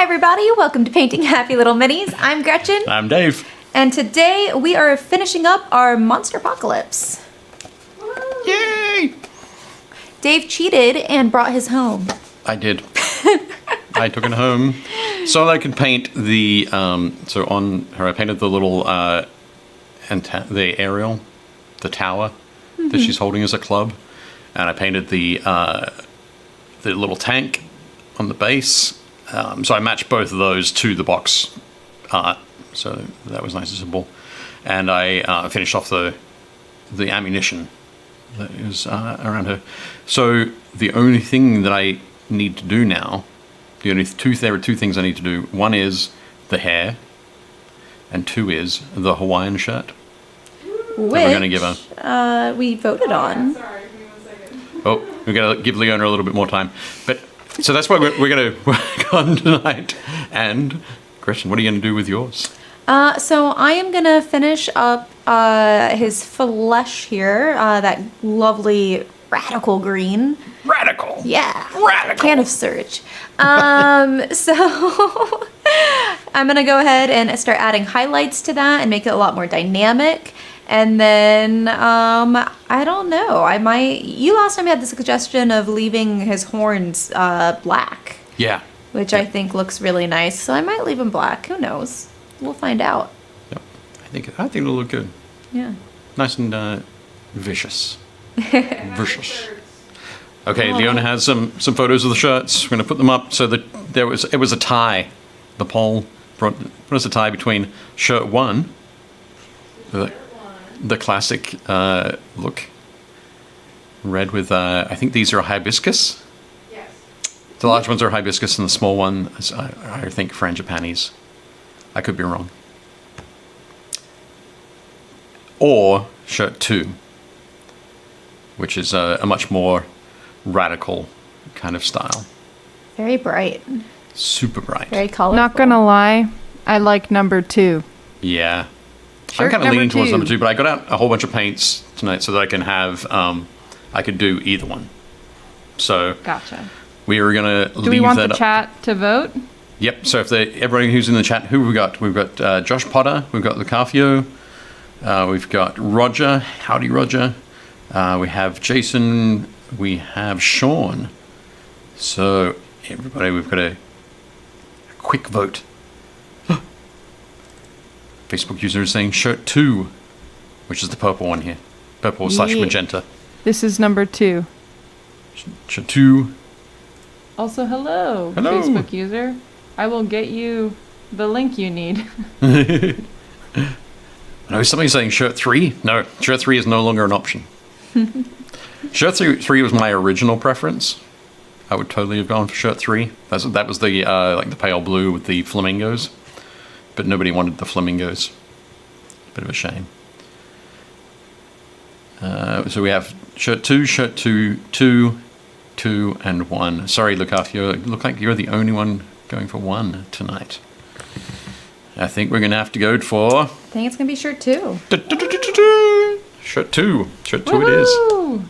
everybody, welcome to Painting Happy Little Minis. I'm Gretchen. I'm Dave. And today we are finishing up our Monsterpocalypse. Yay! Dave cheated and brought his home. I did. I took it home so that I could paint the, so on her I painted the little, the aerial, the tower that she's holding as a club. And I painted the little tank on the base. So I matched both of those to the box art. So that was nice and simple. And I finished off the ammunition that is around her. So the only thing that I need to do now, there are two things I need to do. One is the hair, and two is the Hawaiian shirt. Which we're going to give her. We voted on. Sorry, give me 1 second. Oh, we're going to give Leona a little bit more time. But so that's what we're going to work on tonight. And Gretchen, what are you going to do with yours? So I am going to finish up his flesh here, that lovely radical green. Radical. Yeah. Radical. Can of surge. So I'm going to go ahead and start adding highlights to that and make it a lot more dynamic. And then, I don't know, you last time had the suggestion of leaving his horns black. Yeah. Which I think looks really nice. So I might leave him black. Who knows? We'll find out. Yep. I think it'll look good. Yeah. Nice and vicious. Vicious. Okay, Leona has some photos of the shirts. We're going to put them up so that it was a tie. The poll brought us a tie between shirt one, the classic look, red with I think these are hibiscus. Yes. The large ones are hibiscus and the small one is, I think, frangipanis. I could be wrong. Or shirt two, which is a much more radical kind of style. Very bright. Super bright. Very colorful. Not gonna lie, I like number 2. Yeah. Shirt I'm kind of number leaning towards 2. number 2, but I got out a whole bunch of paints tonight so that I can have, I could do either one. So Gotcha. we are going to leave that up. Do we want the chat to vote? Yep. So if everybody who's in the chat, who have we got? We've got Josh Potter. We've got Lucafio. We've got Roger. Howdy, Roger. We have Jason. We have Sean. So everybody, we've got a quick vote. Facebook user is saying shirt 2, which is the purple one here. Purple / magenta. This is number 2. Shirt 2. Also, hello, Hello. Facebook user. I will get you the link you need. No, somebody's saying shirt 3. No, shirt 3 is no longer an option. Shirt 3 was my original preference. I would totally have gone for shirt 3. That was the like the pale blue with the flamingos, but nobody wanted the flamingos. Bit of a shame. So we have shirt 2, 2, 2, and 1. Sorry, Lucafio. It look like you're the only one going for 1 tonight. I think we're gonna have to go for. I think it's going to be shirt 2. Shirt 2. Shirt 2 it Woohoo! is.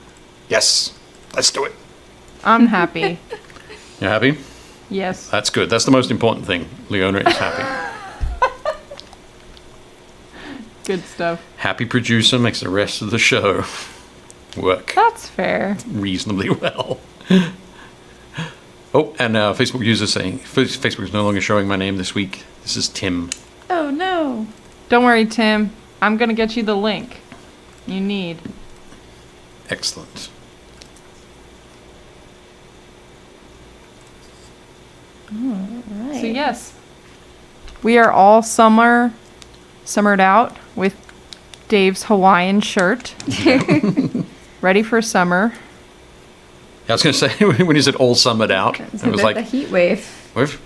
Yes. Let's do it. I'm happy. You happy? Yes. That's good. That's the most important thing. Leona is happy. Good stuff. Happy producer makes the rest of the show work That's fair. reasonably well. Oh, and Facebook user saying Facebook is no longer showing my name this week. This is Tim. Oh, no. Don't worry, Tim. I'm gonna get you the link you need. Excellent. Right. So yes, we are all summered out with Dave's Hawaiian shirt. Ready for summer. I was going to say when you said all summered out, It's it was the like heat wave. we've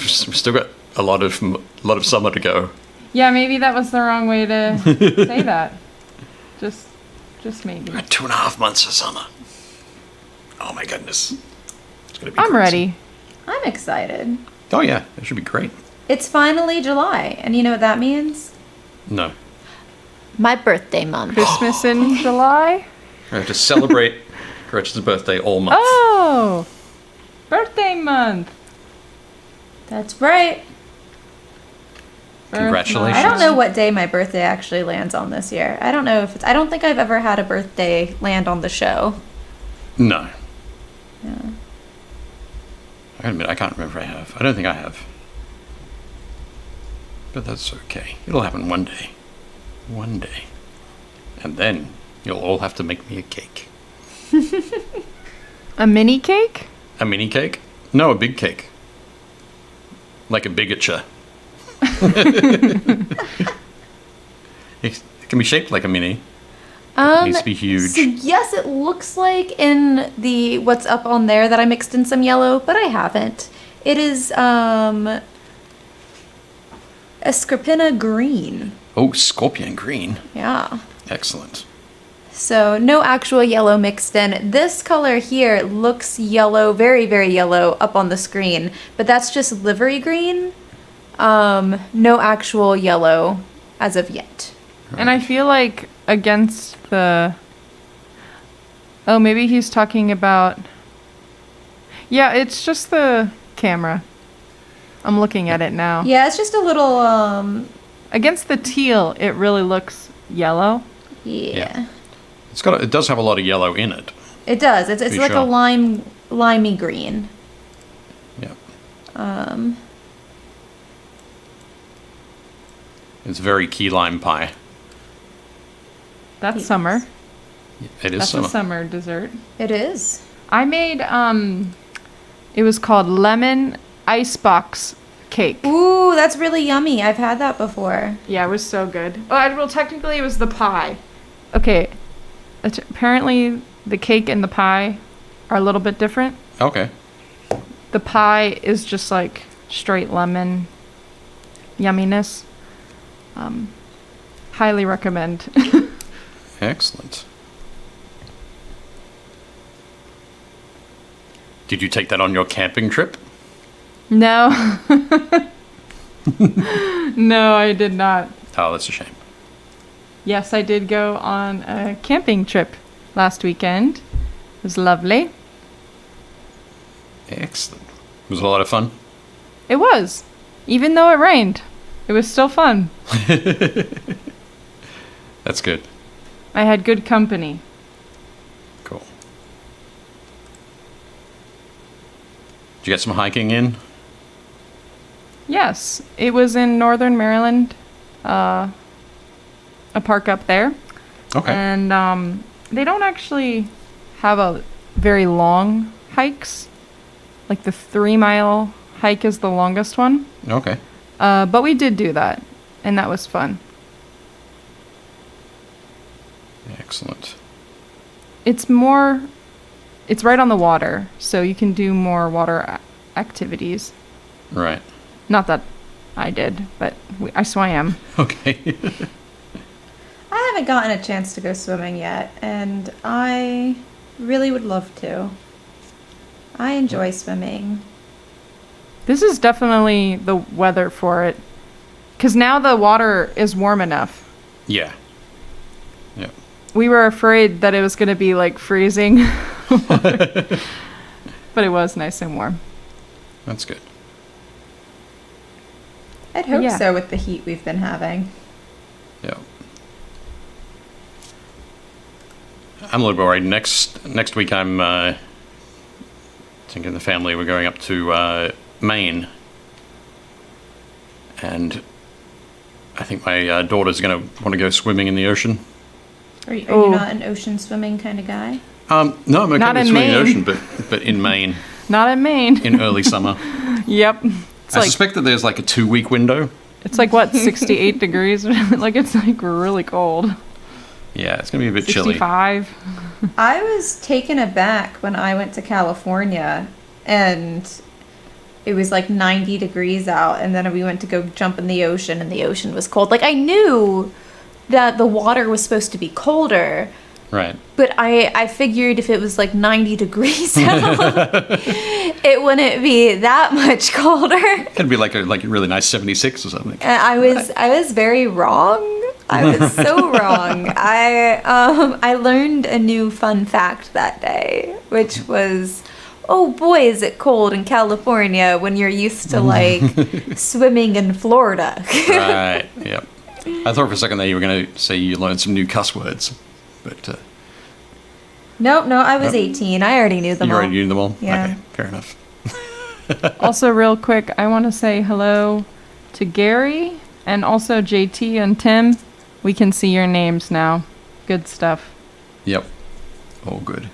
still got a lot of summer to go. Yeah, maybe that was the wrong way to say that. Just maybe. 2.5 months of summer. Oh my goodness. It's gonna be I'm crazy. ready. I'm excited. Oh yeah, it should be great. It's finally July, and you know what that means? No. My birthday month. Christmas in July? I have to celebrate Gretchen's birthday all month. Oh! Birthday month! That's right. Congratulations. I don't know what day my birthday actually lands on this year. I don't know if it's. I don't think I've ever had a birthday land on the show. No. Yeah. I gotta admit, I can't remember if I have. I don't think I have. But that's okay. It'll happen one day. One day. And then you'll all have to make me a cake. A mini cake? A mini cake? No, a big cake. Like a bigature. It can be shaped like a mini. It needs to be huge. So yes, it looks like in the what's up on there that I mixed in some yellow, but I haven't. It is a Scripina green. Oh, scorpion green. Yeah. Excellent. So no actual yellow mixed in. This color here looks yellow, very, very yellow up on the screen, but that's just livery green. No actual yellow as of yet. And I feel like against the... Oh, maybe he's talking about... Yeah, it's just the camera. I'm looking at it now. Yeah, it's just a little, Against the teal, it really looks yellow. yeah. It does have a lot of yellow in it. It does. It's Be like sure. a limey green. Yeah. It's very key lime pie. That's Yes. summer. It is That's summer. a summer dessert. It is. I made, it was called lemon icebox cake. Ooh, that's really yummy. I've had that before. Yeah, it was so good. Oh, well, technically it was the pie. Okay. Apparently the cake and the pie are a little bit different. Okay. The pie is just like straight lemon yumminess. Highly recommend. Excellent. Did you take that on your camping trip? No. No, I did not. Oh, that's a shame. Yes, I did go on a camping trip last weekend. It was lovely. Excellent. Was it a lot of fun? It was. Even though it rained, it was still fun. That's good. I had good company. Cool. Did you get some hiking in? Yes, it was in northern Maryland, a park up there. Okay. And they don't actually have a very long hikes. Like the 3-mile hike is the longest one. Okay. But we did do that, and that was fun. Excellent. It's right on the water, so you can do more water activities. Right. Not that I did, but I swam. Okay. I haven't gotten a chance to go swimming yet, and I really would love to. I enjoy swimming. This is definitely the weather for it. Because now the water is warm enough. Yeah. Yeah. We were afraid that it was going to be like freezing. But it was nice and warm. That's good. I'd hope Yeah. so with the heat we've been having. Yeah. I'm a little bit worried. Next week, I'm thinking the family we're going up to Maine, and I think my daughter's going to want to go swimming in the ocean. Are you Oh. not an ocean swimming kind of guy? No, I'm okay Not with in swimming in the Maine. ocean, but in Maine Not in Maine. in early summer. Yep. It's I like suspect that there's like a 2-week window. it's like what, 68 degrees? Like it's like really cold. Yeah, it's going to be a bit chilly. 65. I was taken aback when I went to California and it was like 90 degrees out, and then we went to go jump in the ocean and the ocean was cold. Like I knew that the water was supposed to be colder, Right. but I figured if it was like 90 degrees out, it wouldn't be that much colder. It could be like a really nice 76 or something. And I was very wrong. I was so wrong. I learned a new fun fact that day, which was oh boy, is it cold in California when you're used to like swimming in Florida. Right. Yep. I thought for a second there you were going to say you learned some new cuss words, but Nope, no, I was Nope. 18. I already knew them you all. already knew them all. Yeah. Okay. Fair enough. Also, real quick, I want to say hello to Gary and also JT and Tim. We can see your names now. Good stuff. Yep. All good.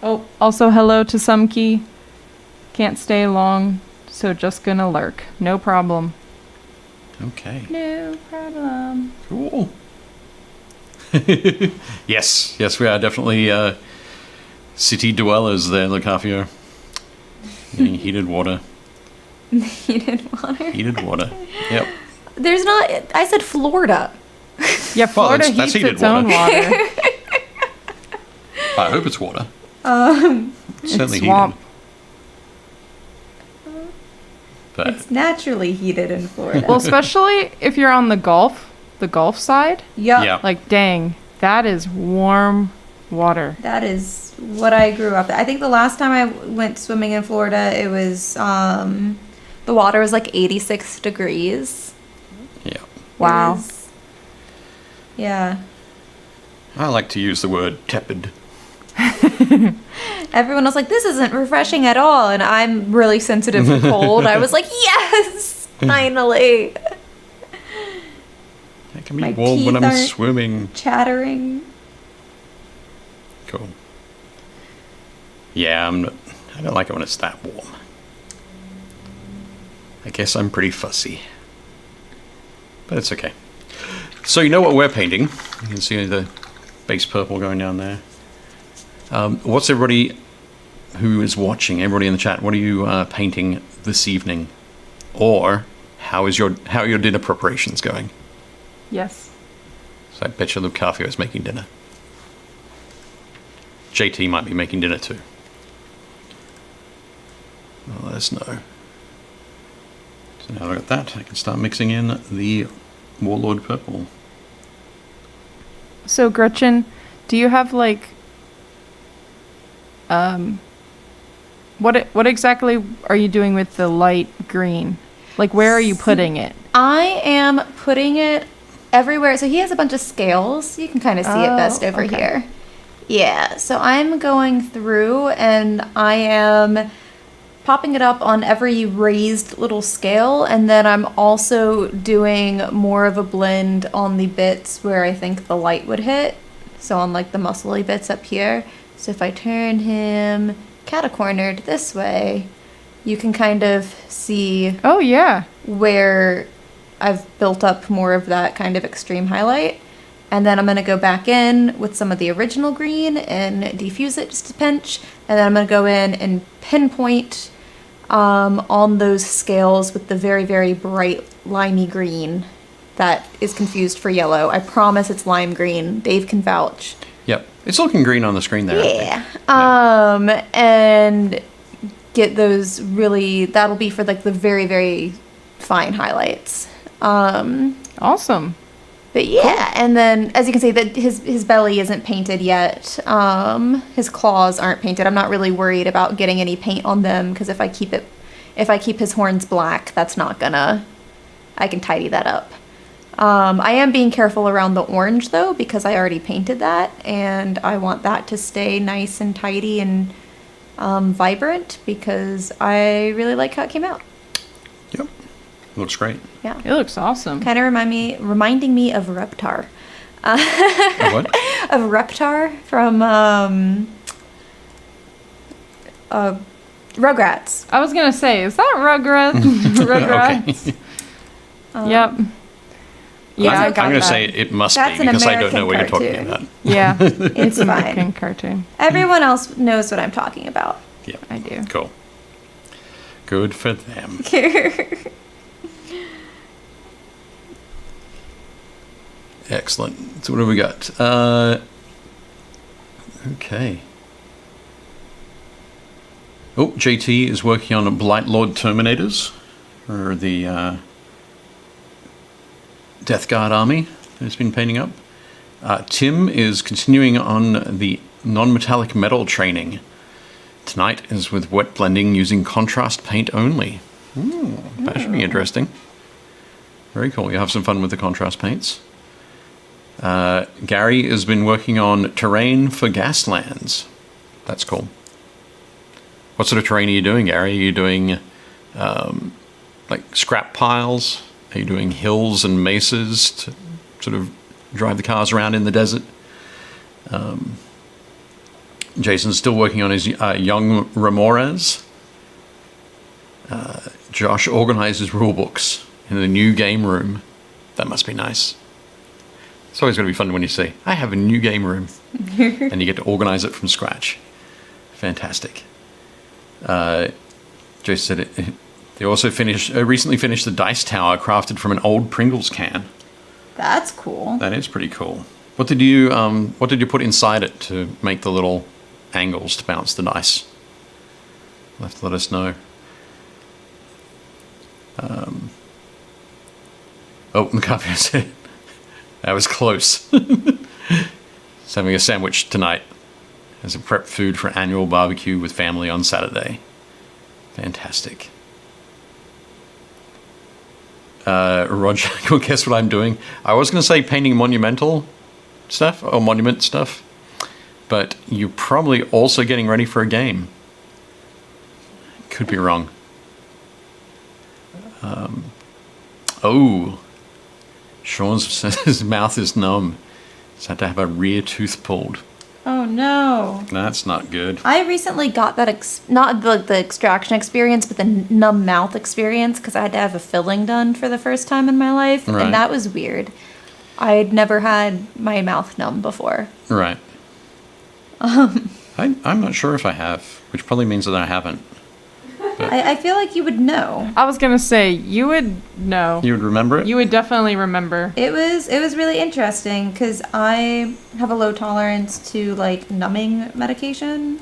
Oh, also hello to Sumkey. Can't stay long, so just gonna lurk. No problem. Okay. No problem. Cool. Yes, we are definitely city dwellers there, Lacafio. Getting heated water. Heated water. Heated water. Yep. There's not. I said Florida. Yeah, Florida that's heats heated its own water. I hope it's water. Certainly swamp. heated. But It's naturally heated in Florida. Well, especially if you're on the Gulf side. Yup. yeah. Like, dang, that is warm water. That is what I grew up. I think the last time I went swimming in Florida, it was the water was like 86 degrees. Yeah. It Wow. was- yeah. I like to use the word tepid. Everyone was like, "This isn't refreshing at all," and I'm really sensitive to cold. I was like, "Yes, finally!" It can be My warm when teeth I'm aren't- swimming. Chattering. Cool. Yeah, I don't like it when it's that warm. I guess I'm pretty fussy. But it's okay. So you know what we're painting. You can see the base purple going down there. What's everybody who is watching, everybody in the chat, what are you painting this evening? Or how are your dinner preparations going? Yes. So I bet you Lucafio is making dinner. JT might be making dinner too. Well, let us know. So now I've got that, I can start mixing in the Warlord Purple. So, Gretchen, do you have like what exactly are you doing with the light green? Like, where are you putting it? I am putting it everywhere. So he has a bunch of scales. You can kind of see it best over okay. here. Yeah. So I'm going through and I am popping it up on every raised little scale. And then I'm also doing more of a blend on the bits where I think the light would hit. So on like the muscly bits up here. So if I turn him catacornered this way, you can kind of see Oh, yeah. where I've built up more of that kind of extreme highlight. And then I'm going to go back in with some of the original green and diffuse it just a pinch. And then I'm going to go in and pinpoint on those scales with the very, very bright limey green that is confused for yellow. I promise it's lime green. Dave can vouch. Yep, it's looking green on the screen there. Yeah. And get those really, that'll be for like the very, very fine highlights. Awesome. But yeah, and then as you can see that his belly isn't painted yet. His claws aren't painted. I'm not really worried about getting any paint on them because if I keep his horns black, that's not gonna, I can tidy that up. I am being careful around the orange though because I already painted that and I want that to stay nice and tidy and vibrant because I really like how it came out. Yep, looks great. Yeah. It looks awesome. Kind of reminding me of Reptar. Oh, what? Of Reptar from Rugrats. I was gonna say, is that Rugrats? Rugrats. Okay. Yep. Yeah, I I'm got going to that. say it must That's be an because I don't know what American you're talking cartoon. about. Yeah, It's an fine. American cartoon. Everyone else knows what I'm talking about. Yeah, I do. cool. Good for them. Excellent. So what have we got? Okay. Oh, JT is working on Blight Lord Terminators for the Death Guard army that he's been painting up. Tim is continuing on the non-metallic metal training. Tonight is with wet blending using contrast paint only. That should be interesting. Very cool. You'll have some fun with the contrast paints. Gary has been working on terrain for Gaslands. That's cool. What sort of terrain are you doing, Gary? Are you doing like scrap piles? Are you doing hills and mesas to sort of drive the cars around in the desert? Jason's still working on his young Ramores. Josh organizes rule books in the new game room. That must be nice. It's always going to be fun when you say, I have a new game room. And you get to organize it from scratch. Fantastic. Jason said they also recently finished the dice tower crafted from an old Pringles can. That's cool. That is pretty cool. What did you put inside it to make the little angles to bounce the dice? You'll have to let us know. McCarthy said that was close. He's having a sandwich tonight as a prep food for annual barbecue with family on Saturday. Fantastic. Roger, guess what I'm doing? I was going to say painting monumental stuff or monument stuff, but you're probably also getting ready for a game. Could be wrong. Sean says his mouth is numb. He's had to have a rear tooth pulled. Oh no. That's not good. I recently got that, not the extraction experience, but the numb mouth experience, because I had to have a filling done for the first time in my life. Right. And that was weird. I'd never had my mouth numb before. Right. I'm not sure if I have, which probably means that I haven't. I feel like you would know. I was gonna say you would know. You would remember it? You would definitely remember. It was really interesting because I have a low tolerance to like numbing medication.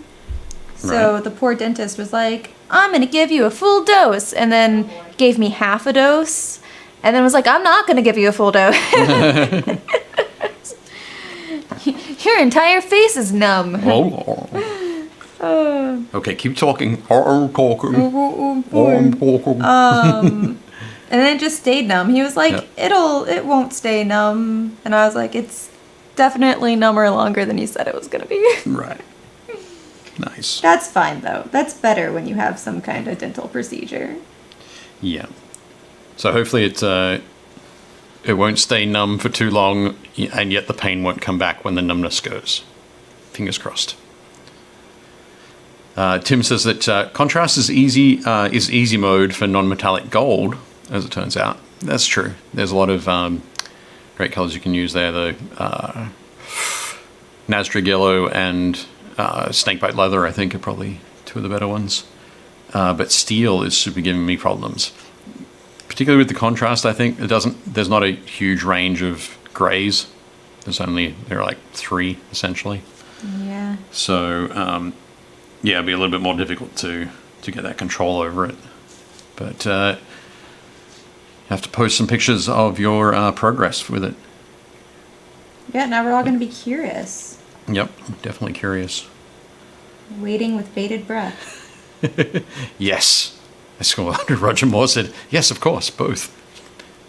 So Right. the poor dentist was like, I'm gonna give you a full dose, and then gave me half a dose, and then was like, I'm not gonna give you a full dose. Your entire face is numb. Okay, keep talking. I'm talking. And then it just stayed numb. He was like, Yep. it won't stay numb. And I was like, it's definitely number longer than you said it was gonna be. Right. Nice. That's fine though. That's better when you have some kind of dental procedure. Yeah. So hopefully it won't stay numb for too long, and yet the pain won't come back when the numbness goes. Fingers crossed. Tim says that contrast is easy mode for non-metallic gold, as it turns out. That's true. There's a lot of great colors you can use there. The Nasdrig yellow and snakebite leather, I think, are probably two of the better ones. But steel is super giving me problems. Particularly with the contrast, I think there's not a huge range of grays. There are like 3 essentially. Yeah. So yeah, it'd be a little bit more difficult to get that control over it. But you have to post some pictures of your progress with it. Yeah, now we're all gonna be curious. Yep, definitely curious. Waiting with bated breath. Yes. That's what Roger Moore said. Yes, of course, both.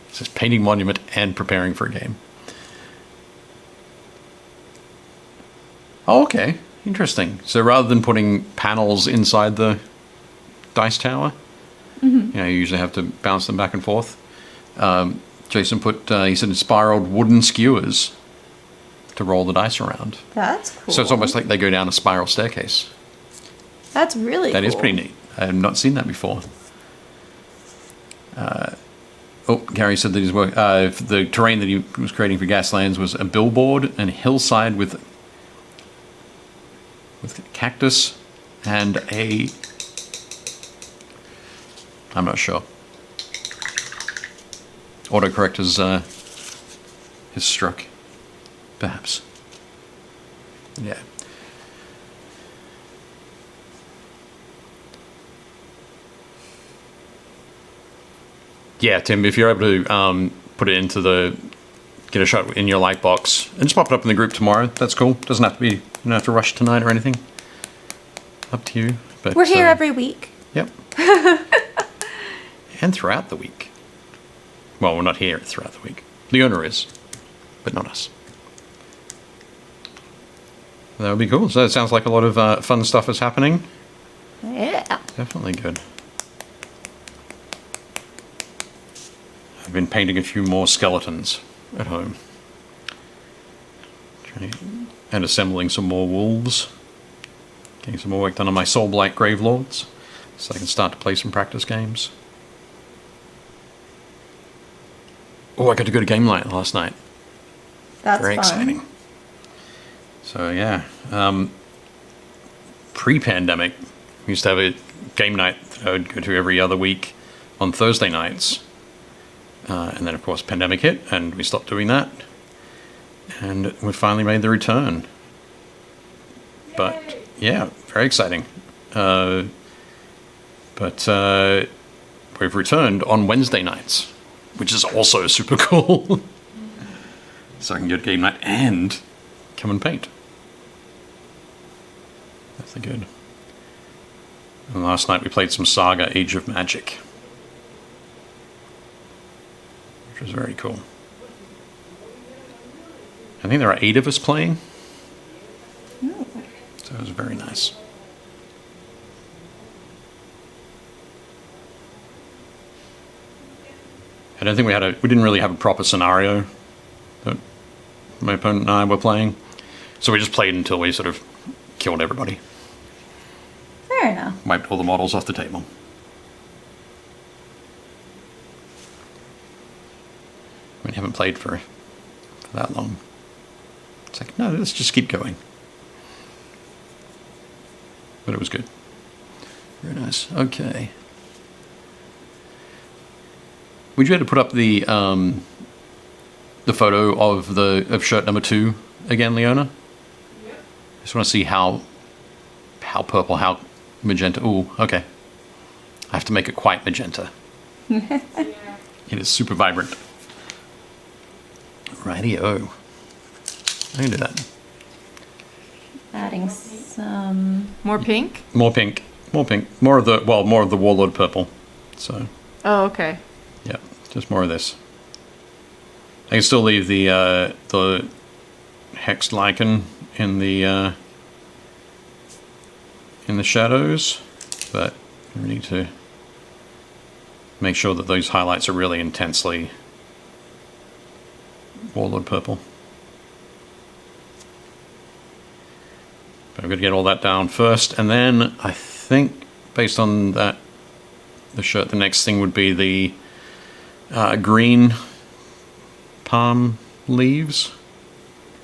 It says painting monument and preparing for a game. Oh, okay. Interesting. So rather than putting panels inside the dice tower, you usually have to bounce them back and forth. Jason he said spiraled wooden skewers to roll the dice around. That's cool. So it's almost like they go down a spiral staircase. That's really cool. That is pretty neat. I have not seen that before. Gary said that his work, the terrain that he was creating for Gaslands was a billboard and a hillside with cactus and I'm not sure. Autocorrector's has struck, perhaps. Yeah. Yeah, Tim, if you're able to put it into the get a shot in your light box. And just pop it up in the group tomorrow. That's cool. Doesn't have to be, you don't have to rush tonight or anything. Up to you. But, We're here every week. Yep. And throughout the week. Well, we're not here throughout the week. The owner is, but not us. That would be cool. So it sounds like a lot of fun stuff is happening. Yeah. Definitely good. I've been painting a few more skeletons at home. And assembling some more wolves. Getting some more work done on my Soulblight Gravelords, so I can start to play some practice games. Oh, I got to go to game night last night. That's Very fun. exciting. So yeah, pre-pandemic, we used to have a game night that I would go to every other week on Thursday nights. And then, of course, pandemic hit, and we stopped doing that. And we finally made the return. But, yeah, very exciting. But we've returned on Wednesday nights, which is also super cool. So I can go to game night and come and paint. That's good. And last night we played some Saga Age of Magic, which was very cool. I think there are 8 of us playing. So it was very nice. I don't think we didn't really have a proper scenario that my opponent and I were playing. So we just played until we sort of killed everybody. Fair enough. Wiped all the models off the table. We haven't played for that long. It's like, no, let's just keep going. But it was good. Very nice. Okay. Would you have to put up the photo of shirt number 2 again, Leona? Yep. I just want to see how purple, how magenta. Ooh, okay. I have to make it quite magenta. Yeah. It is super vibrant. Righty-o. I can do that. Adding some More pink? More pink. More pink. More of the Warlord purple. So, Oh, okay. yeah, just more of this. I can still leave the hexed lichen in the shadows, but we need to make sure that those highlights are really intensely Warlord purple. But I'm going to get all that down first, and then I think, based on that, the shirt, the next thing would be the green palm leaves,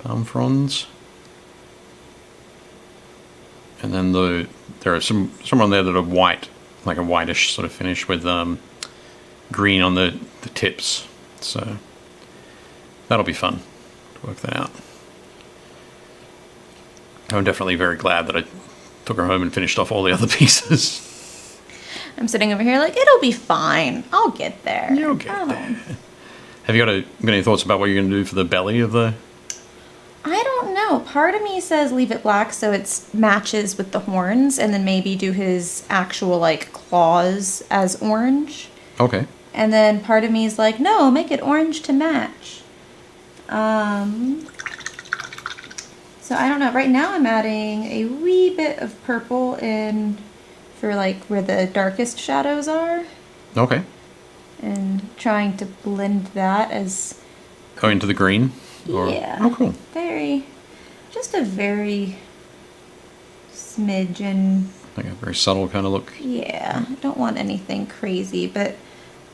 palm fronds, and then there are some on there that are white, like a whitish sort of finish with green on the tips. So that'll be fun to work that out. I'm definitely very glad that I took her home and finished off all the other pieces. I'm sitting over here like, it'll be fine. I'll get there. You'll get there. Have you got any thoughts about what you're going to do for the belly of the... I don't know. Part of me says leave it black so it matches with the horns, and then maybe do his actual, like, claws as orange. Okay. And then part of me is like, no, make it orange to match. So I don't know. Right now I'm adding a wee bit of purple in for like where the darkest shadows are. Okay. And trying to blend that as... Go into the green? Yeah. Oh, cool. Just a very smidgen. Like a very subtle kind of look. Yeah. I don't want anything crazy, but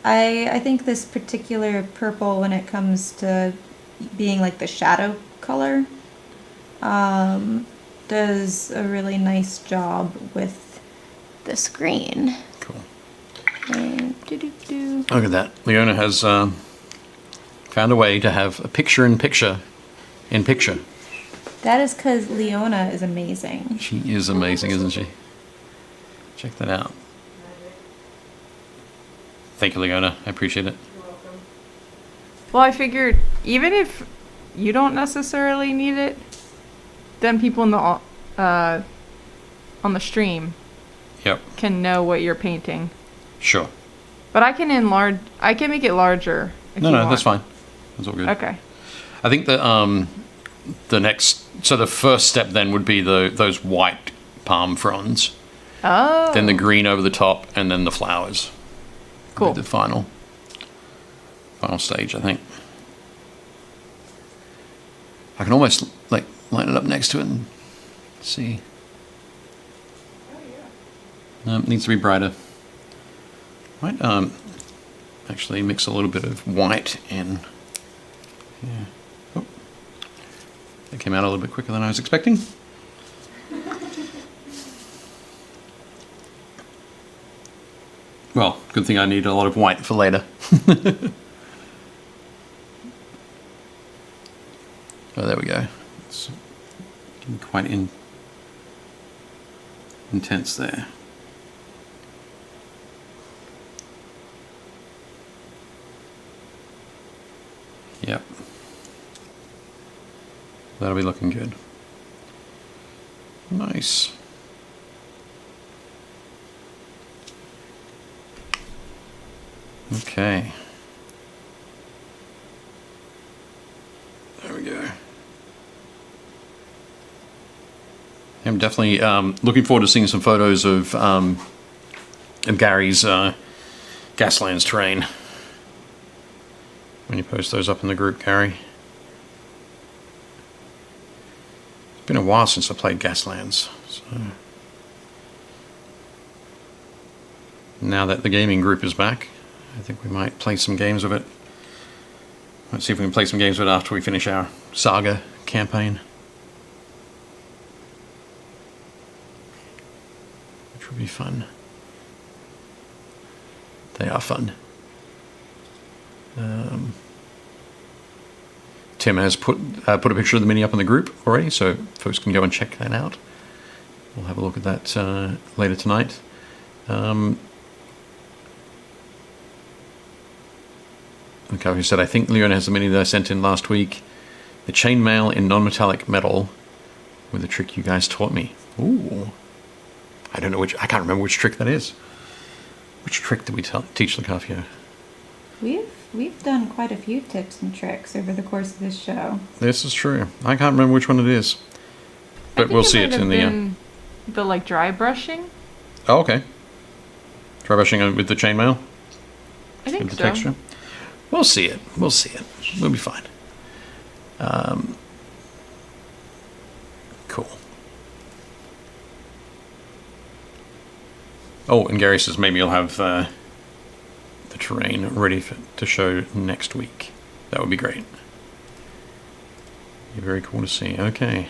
I think this particular purple, when it comes to being like the shadow color, does a really nice job with the screen. Cool. And Look at that. Leona has found a way to have a picture-in-picture in picture. that is because Leona is amazing. She is amazing, isn't she? Check that out. Thank you, Leona. I appreciate it. Well, I figured even if you don't necessarily need it, then people in the on the stream Yep. can know what you're painting. Sure. But I can make it larger. If No, you no, want. that's fine. That's all good. Okay. I think that the first step then would be those white palm fronds, Oh. then the green over the top, and then the flowers. Cool. The final stage, I think. I can almost like line it up next to it and see. No, it needs to be brighter. Might actually mix a little bit of white in. Yeah. Oh. It came out a little bit quicker than I was expecting. Well, good thing I need a lot of white for later. Oh, there we go. It's getting quite intense there. Yep. That'll be looking good. Nice. Okay. There we go. I'm definitely looking forward to seeing some photos of Gary's Gaslands terrain. When you post those up in the group, Gary. It's been a while since I played Gaslands, so now that the gaming group is back, I think we might play some games of it. Let's see if we can play some games of it after we finish our Saga campaign. Which will be fun. They are fun. Tim has put a picture of the mini up in the group already, so folks can go and check that out. We'll have a look at that later tonight. Okay, who said, I think Leona has the mini that I sent in last week. The chainmail in non-metallic metal with the trick you guys taught me. Ooh. I don't know I can't remember which trick that is. Which trick did we teach Lacafio? We've done quite a few tips and tricks over the course of this show. This is true. I can't remember which one it is. But we'll see it in the like dry brushing. Oh, okay. Dry brushing with the chainmail? I think With the so. texture? We'll see it. We'll see it. We'll be fine. Cool. Oh, and Gary says maybe you'll have the terrain ready to show next week. That would be great. Be very cool to see. Okay.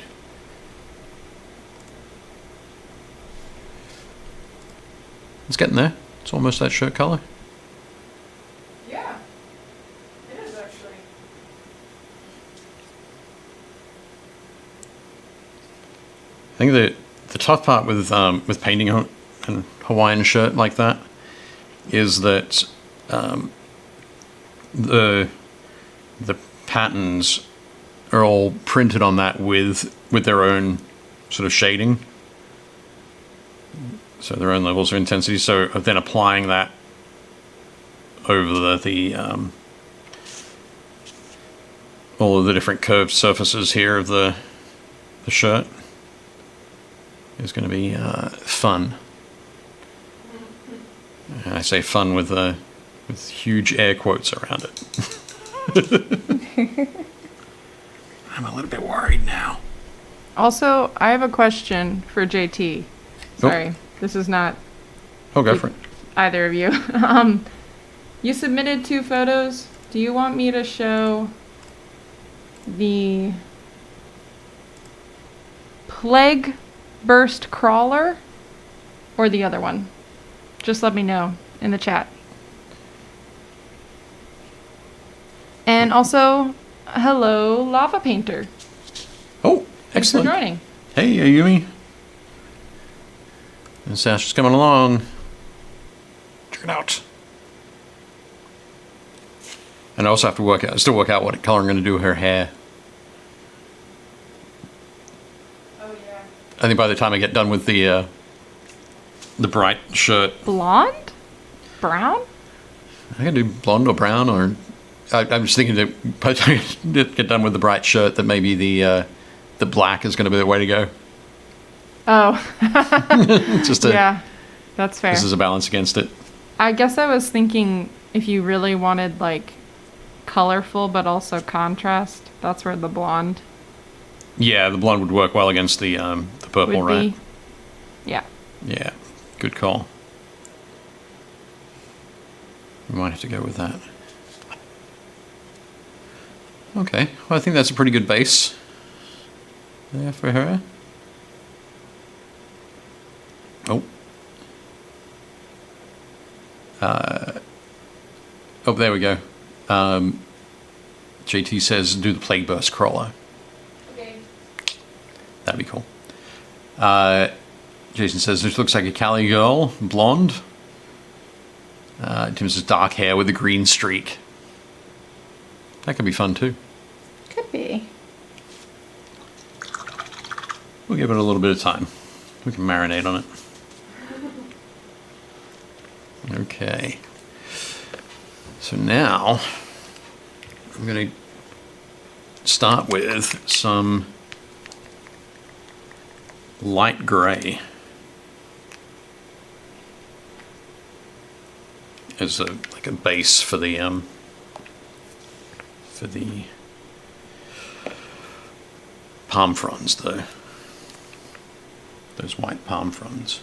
It's getting there. It's almost that shirt color. Yeah, it is actually. I think the tough part with painting a Hawaiian shirt like that is that the patterns are all printed on that with their own sort of shading, so their own levels of intensity. So then applying that over the all of the different curved surfaces here of the shirt is going to be fun. And I say fun with huge air quotes around it. I'm a little bit worried now. Also, I have a question for JT. Sorry, this is not Oh, go for it. either of you. You submitted 2 photos. Do you want me to show the plague burst crawler or the other one? Just let me know in the chat. And also, hello, Lava Painter. Oh, Thanks for excellent. joining. Hey, Ayumi. And Sasha's coming along. Check it out. And I also have to still work out what color I'm going to do with her hair. Oh yeah. I think by the time I get done with the bright shirt, Blonde? Brown? I can do blonde or brown, or I'm just thinking that by the time I get done with the bright shirt, that maybe the black is going to be the way to go. Oh. Just to, Yeah, that's fair. this is a balance against it. I guess I was thinking if you really wanted like colorful but also contrast, that's where the blonde Yeah, the blonde would work well against the purple, would right? be. Yeah. Yeah, good call. We might have to go with that. Okay, well, I think that's a pretty good base there for her. Oh. Oh, there we go. JT says do the Plague Burst Crawler. Okay. That'd be cool. Jason says this looks like a Cali girl, blonde. Tim says dark hair with a green streak. That could be fun too. Could be. We'll give it a little bit of time. We can marinate on it. Okay. So now I'm going to start with some light gray as like a base for the palm fronds, though. Those white palm fronds.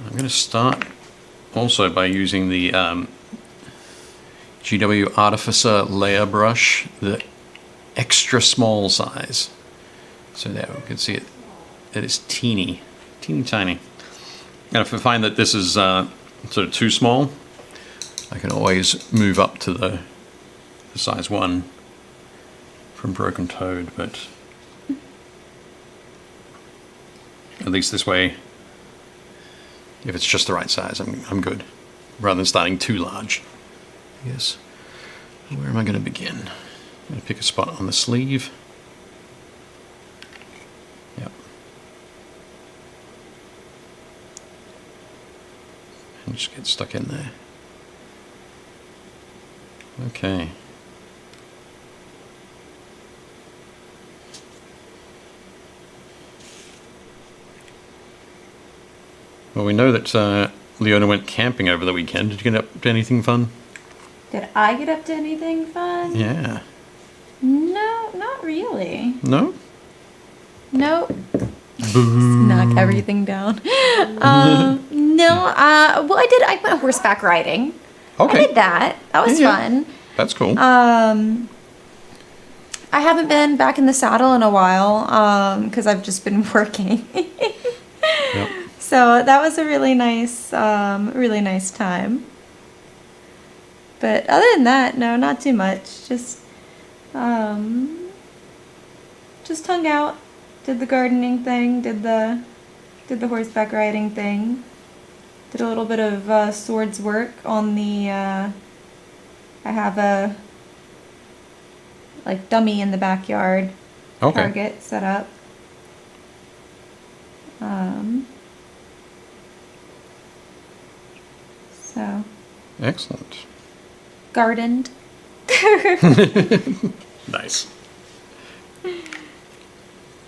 I'm going to start also by using the GW Artificer layer brush, the extra small size. So there we can see it. It is teeny tiny. And if I find that this is sort of too small, I can always move up to the size 1 from Broken Toad, but at least this way, if it's just the right size, I'm good. Rather than starting too large. Yes. Where am I going to begin? I'm going to pick a spot on the sleeve. Yep. And just get stuck in there. Okay. Well, we know that Leona went camping over the weekend. Did you get up to anything fun? Did I get up to anything fun? Yeah. No, not really. No? Nope. Knock everything down. No, well, I went horseback riding. Okay. I did that. That was Yeah. fun. That's cool. I haven't been back in the saddle in a while because I've just been working. Yep. So that was a really nice time. But other than that, no, not too much. Just hung out, did the gardening thing, did the horseback riding thing, did a little bit of swords work on the. I have a like dummy in the backyard Okay. target set up. So Excellent. gardened. Nice.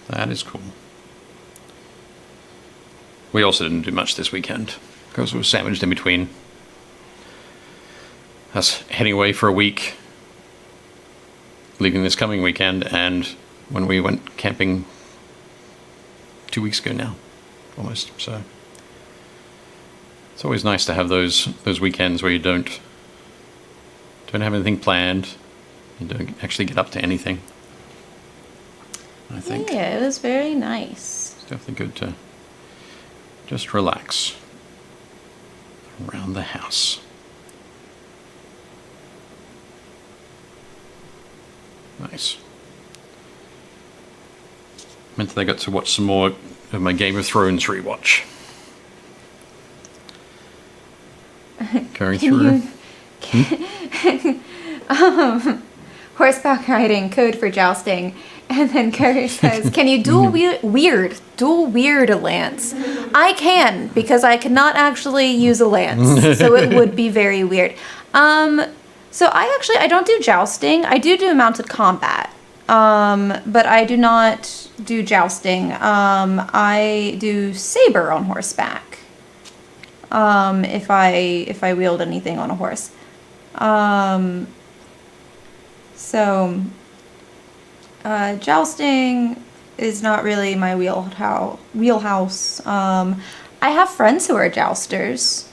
That is cool. We also didn't do much this weekend because we were sandwiched in between us heading away for a week, leaving this coming weekend, and when we went camping 2 weeks ago now, almost. So it's always nice to have those weekends where you don't have anything planned. You don't actually get up to anything. I think Yeah, it was very nice. it's definitely good to just relax around the house. Nice. Meant that I got to watch some more of my Game of Thrones rewatch. Going through. Horseback riding, code for jousting. And then Carrie says, can you dual wield a lance? I can, because I cannot actually use a lance. So it would be very weird. So I don't do jousting. I do mounted combat. But I do not do jousting. I do saber on horseback. If I wield anything on a horse. Jousting is not really my wheelhouse. I have friends who are jousters.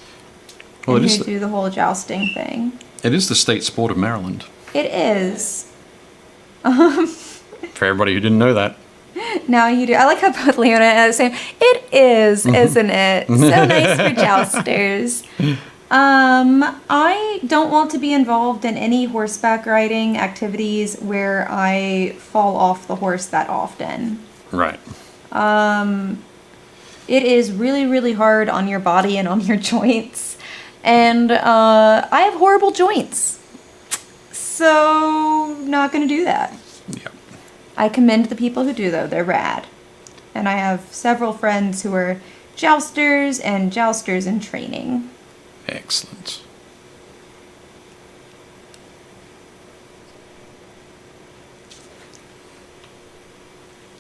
Well, and who do the whole jousting thing. It is the state sport of Maryland. It is. For everybody who didn't know that. Now you do. I like how both Leona and I are saying, it is, isn't it? So nice for jousters. I don't want to be involved in any horseback riding activities where I fall off the horse that often. Right. It is really, really hard on your body and on your joints. And I have horrible joints. So, not going to do that. Yeah. I commend the people who do, though. They're rad. And I have several friends who are jousters and jousters in training. Excellent.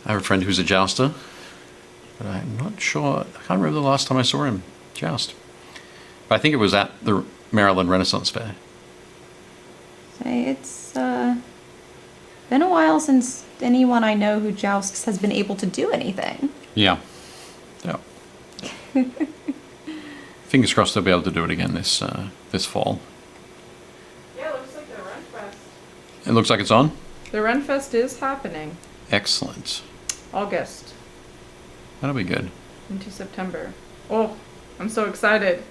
I have a friend who's a jouster, but I'm not sure. I can't remember the last time I saw him joust. But I think it was at the Maryland Renaissance Fair. It's been a while since anyone I know who jousts has been able to do anything. Yeah. Yeah. Fingers crossed they'll be able to do it again this fall. Yeah, it looks like the Renfest. It looks like it's on? The Renfest is happening. Excellent. August That'll be good. into September. Oh, I'm so excited.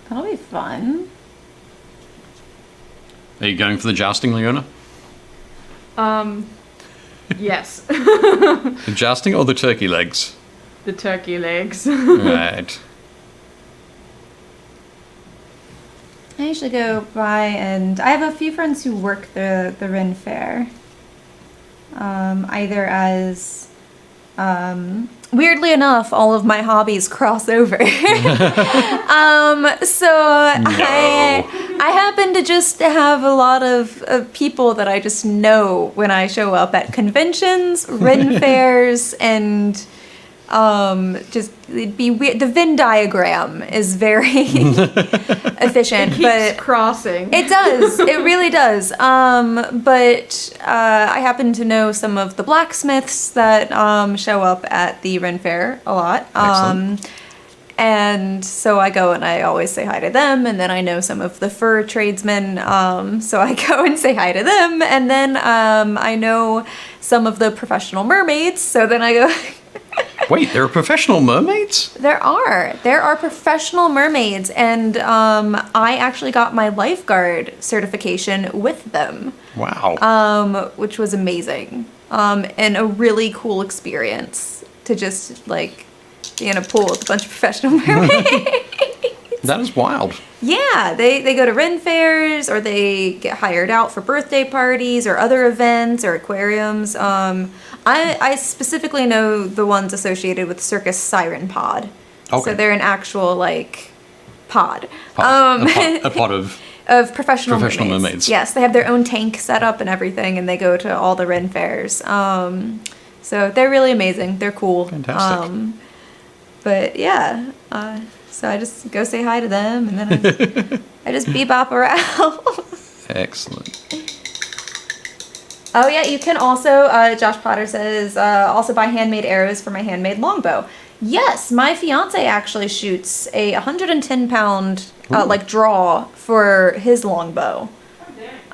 That'll be fun. Are you going for the jousting, Leona? Yes. The jousting or the turkey legs? The turkey legs. Right. I usually go by, and I have a few friends who work the Ren Fair. Either as, weirdly enough, all of my hobbies cross over. I happen to just have a lot of people that I just know when I show up at conventions, Ren fairs, and just it'd be weird. The Venn diagram is very efficient, Keeps crossing. it does. It really does. But I happen to know some of the blacksmiths that show up at the Ren Fair a lot. Excellent. And so I go and I always say hi to them. And then I know some of the fur tradesmen, so I go and say hi to them. And then I know some of the professional mermaids, so then I go... Wait, there are professional mermaids? There are professional mermaids, and I actually got my lifeguard certification with them. Wow. Which was amazing, and a really cool experience to just like be in a pool with a bunch of professional mermaids. That is wild. Yeah, they go to Ren fairs, or they get hired out for birthday parties or other events or aquariums. I specifically know the ones associated with Circus Siren Pod. Okay. So they're an actual like pod. A pod of Professional mermaids. Yes, they have their own tank set up and everything, and they go to all the Ren fairs. So they're really amazing. They're cool. Fantastic. But yeah, so I just go say hi to them, and then I just bebop around. Excellent. Oh yeah, you can also, Josh Potter says, also buy handmade arrows for my handmade longbow. Yes, my fiance actually shoots a 110-pound like draw for his longbow.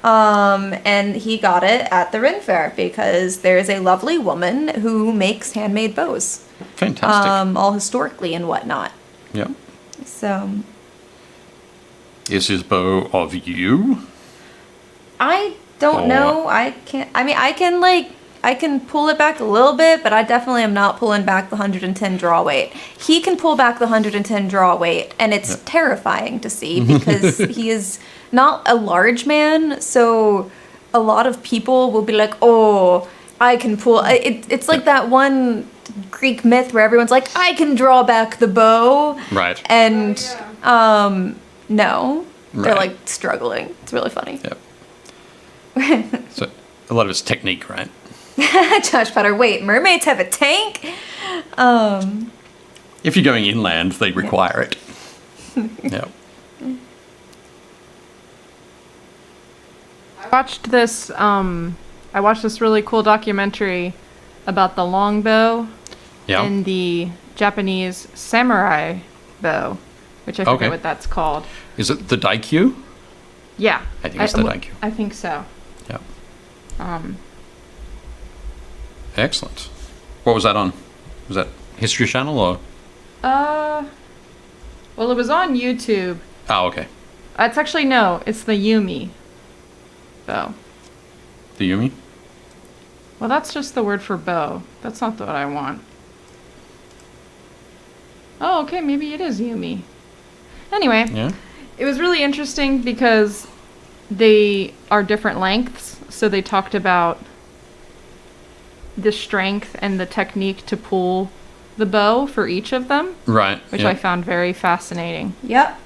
And he got it at the Ren Fair because there is a lovely woman who makes handmade bows. Fantastic. All historically and whatnot. Yep. So Is his bow of you? I don't know. I can't. I mean, I can like I can pull it back a little bit, but I definitely am not pulling back the 110 draw weight. He can pull back the 110 draw weight, and it's terrifying to see because he is not a large man, so a lot of people will be like, oh, I can pull. It's like that one Greek myth where everyone's like, I can draw back the bow. Right. And, no. They're Right. like struggling. It's really funny. Yep. So a lot of it's technique, right? Josh Potter, wait, mermaids have a tank? If you're going inland, they require it. Yep. I watched this really cool documentary about the longbow Yeah. and the Japanese samurai bow, which I forget Okay. what that's called. Is it the Daikyu? Yeah. I think it's the Daikyu. I think so. Yep. Um, Excellent. What was that on? Was that History Channel or? well, it was on YouTube. Oh, okay. It's actually, no, it's the Yumi bow. The Yumi? Well, that's just the word for bow. That's not what I want. Oh, okay, maybe it is Yumi. Anyway, Yeah. it was really interesting because they are different lengths. So they talked about the strength and the technique to pull the bow for each of them, Right. which yeah. I found very fascinating. Yep.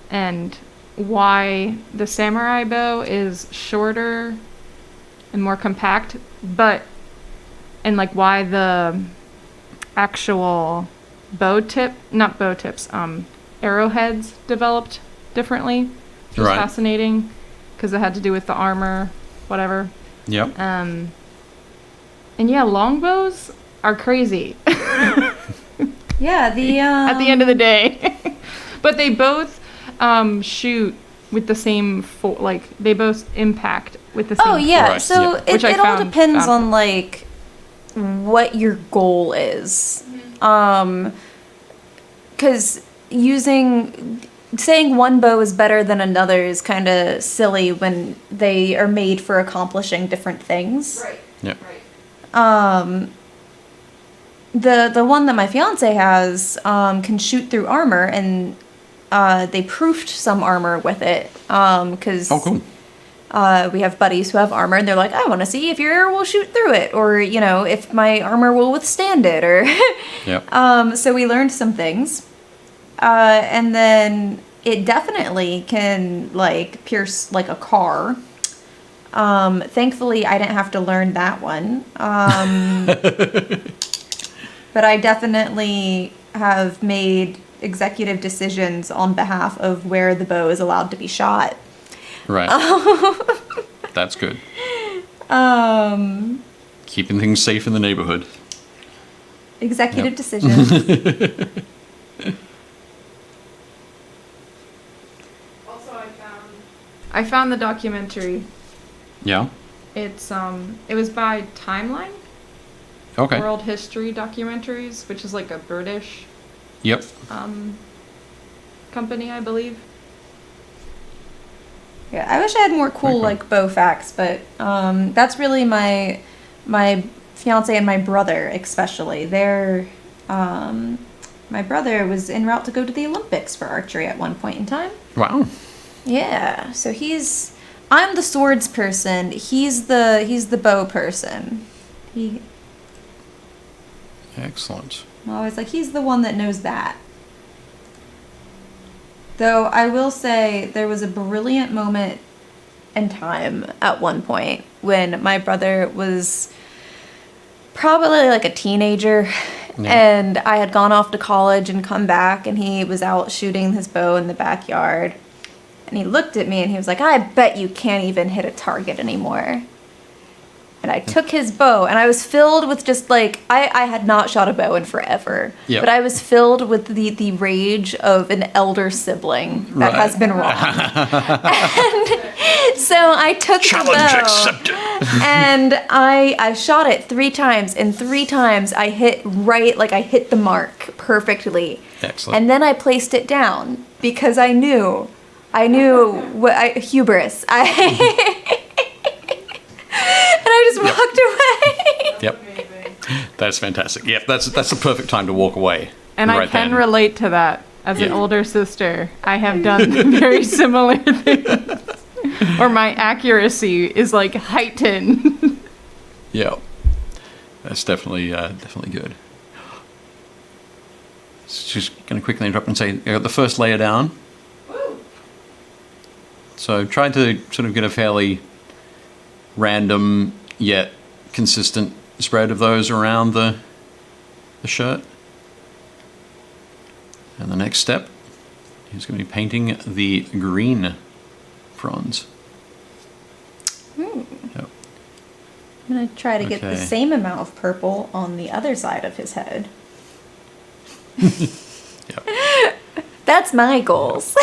And why the samurai bow is shorter and more compact, and like why the actual arrowheads developed differently, which was Right. fascinating because it had to do with the armor, whatever. Yep. And yeah, longbows are crazy Yeah, the at the end of the day. But they both shoot with the same they both impact with the same Oh yeah, Right, so yeah. Which I it all found depends on like what your goal is. Because saying one bow is better than another is kind of silly when they are made for accomplishing different things. Right. Yep. Right. The one that my fiance has can shoot through armor, and they proofed some armor with it because Oh, cool. we have buddies who have armor, and they're like, I want to see if your arrow will shoot through it, or if my armor will withstand it, or Yep. so we learned some things, and then it definitely can like pierce like a car. Thankfully, I didn't have to learn that one. But I definitely have made executive decisions on behalf of where the bow is allowed to be shot. Right. That's good. Um, Keeping things safe in the neighborhood. executive Yep. decisions. Also, I found the documentary. Yeah. It was by Timeline, Okay. World History Documentaries, which is like a British Yep. company, I believe. Yeah, I wish I had more cool Very cool. like bow facts, but that's really my fiance and my brother especially. My brother was en route to go to the Olympics for archery at one point in time. Wow. Yeah, so I'm the swords person. He's the bow person. Excellent. I'm always like, he's the one that knows that. Though I will say there was a brilliant moment in time at one point when my brother was probably like a teenager, Yeah. and I had gone off to college and come back, and he was out shooting his bow in the backyard. And he looked at me and he was like, I bet you can't even hit a target anymore. And I took his bow, and I was filled with just like, I had not shot a bow in forever. Yep. But I was filled with the rage of an elder sibling that Right. has been wronged. And so I took the Challenge bow, accepted. and I shot it 3 times, and 3 times I hit the mark perfectly. Excellent. And then I placed it down because I knew hubris. And I just walked away. Yep. That's fantastic. Yep, that's the perfect time to walk away. And I right can then. relate to that. As an Yeah. older sister, I have done very similar things. Or my accuracy is like heightened. Yeah, that's definitely good. Just going to quickly interrupt and say, I got the first layer down. So tried to sort of get a fairly random yet consistent spread of those around the shirt. And the next step is going to be painting the green fronds. Yep. I'm going to try to get the Okay. same amount of purple on the other side of his head. Yep. That's my goals.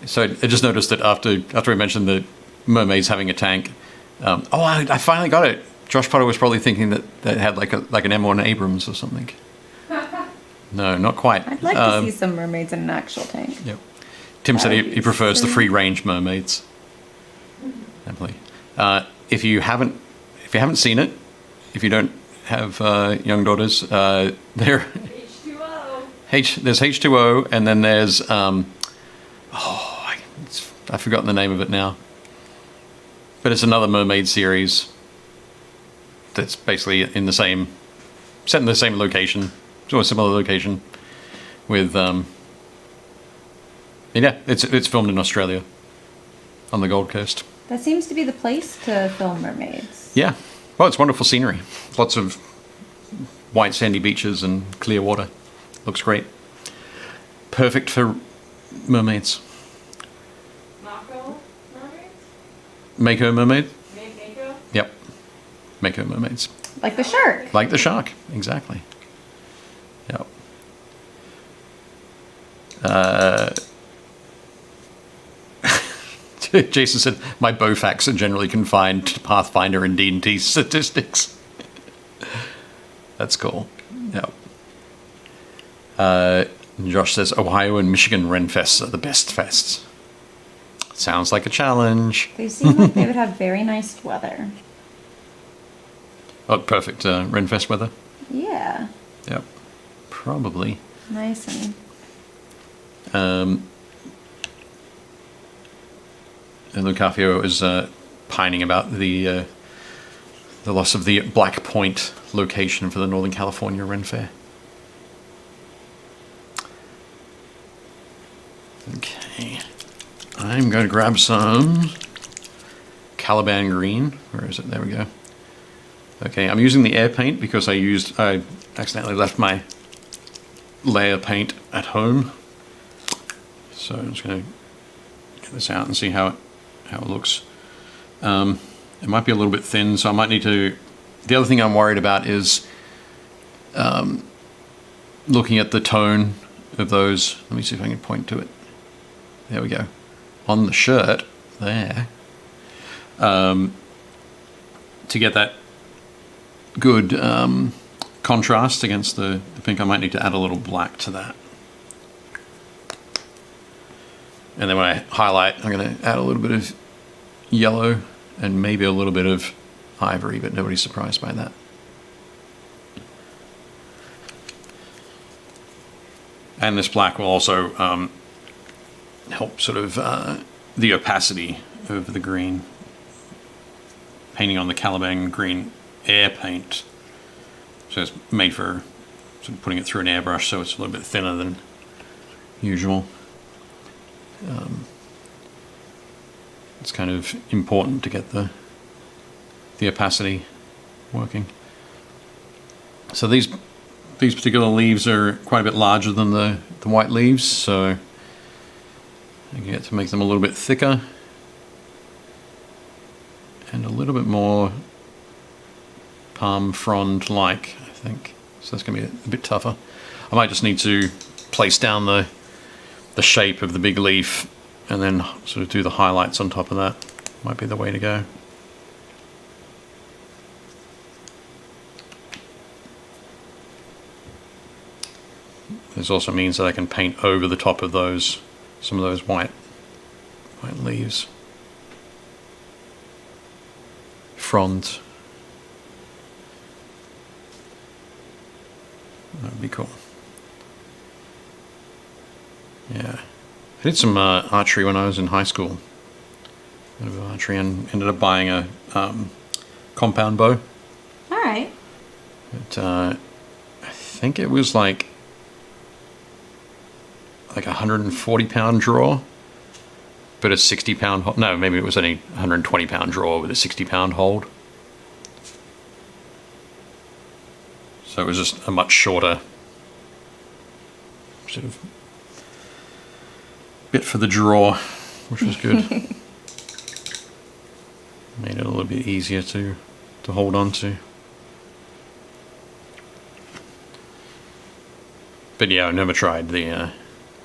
So I just noticed that after we mentioned the mermaids having a tank, I finally got it. Josh Potter was probably thinking that it had like an M1 Abrams or something. No, not quite. I'd like to see some mermaids in an actual tank. Yep. Tim said That he would be prefers the so- free-range mermaids. Definitely. If you haven't seen it, if you don't have young daughters, there there's H2O, and then there's I've forgotten the name of it now. But it's another mermaid series that's basically set in the same location, or a similar location, with it's filmed in Australia, on the Gold Coast. That seems to be the place to film mermaids. Yeah, well, it's wonderful scenery. Lots of white sandy beaches and clear water. Looks great. Perfect for mermaids. Mako mermaids? Mako mermaid. Mako? Yep. Mako mermaids. Like the shark. Like the shark, exactly. Yep. Jason said, my Bowfax are generally confined to Pathfinder and D&D statistics. That's cool. Yep. Josh says, Ohio and Michigan Ren Fests are the best fests. Sounds like a challenge. They seem like they would have very nice weather. Oh, perfect Ren Fest weather. Yeah. Yep. Probably. Nice And Lucafio is pining about the loss of the Black Point location for the Northern California Ren Fair. Okay. I'm going to grab some Caliban Green. Where is it? There we go. Okay, I'm using the air paint because I accidentally left my layer paint at home. So I'm just going to get this out and see how it looks. It might be a little bit thin, so I might need to... The other thing I'm worried about is looking at the tone of those. Let me see if I can point to it. There we go. On the shirt, there. To get that good contrast against the pink, I might need to add a little black to that. And then when I highlight, I'm going to add a little bit of yellow and maybe a little bit of ivory, but nobody's surprised by that. And this black will also help sort of the opacity of the green. Painting on the Caliban Green air paint. So it's made for sort of putting it through an airbrush, so it's a little bit thinner than usual. It's kind of important to get the opacity working. So these particular leaves are quite a bit larger than the white leaves, so I get to make them a little bit thicker and a little bit more palm frond-like, I think. So that's going to be a bit tougher. I might just need to place down the shape of the big leaf and then sort of do the highlights on top of that. Might be the way to go. This also means that I can paint over the top of some of those white leaves. Frond. That would be cool. Yeah. I did some archery when I was in high school. A bit of archery, and ended up buying a compound bow. All right. But, I think it was like a 140-pound draw, but a 60-pound hold. No, maybe it was only 120-pound draw with a 60-pound hold. So it was just a much shorter sort of bit for the draw, which was good. Made it a little bit easier to hold on to. But yeah, I've never tried the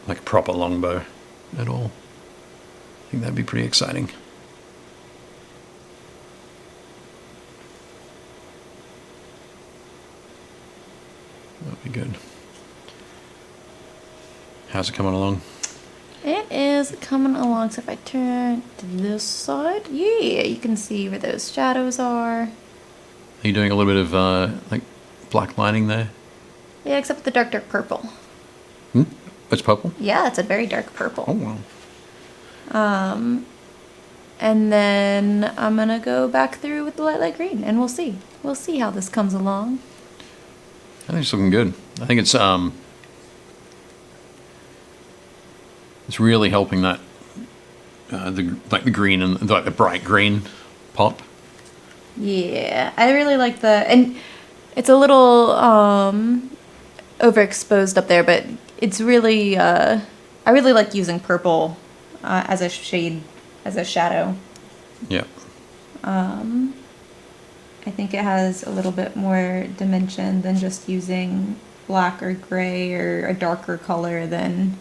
like proper longbow at all. I think that'd be pretty exciting. That'd be good. How's it coming along? It is coming along. So if I turn to this side, yeah, you can see where those shadows are. Are you doing a little bit of like black lining there? Yeah, except with the dark purple. It's purple? Yeah, it's a very dark purple. Oh, wow. And then I'm gonna go back through with the light green, and we'll see. We'll see how this comes along. I think it's looking good. I think it's really helping that the green and the bright green pop. Yeah, I really like and it's a little overexposed up there, but it's really I really like using purple as a shade, as a shadow. Yeah. I think it has a little bit more dimension than just using black or gray or a darker color than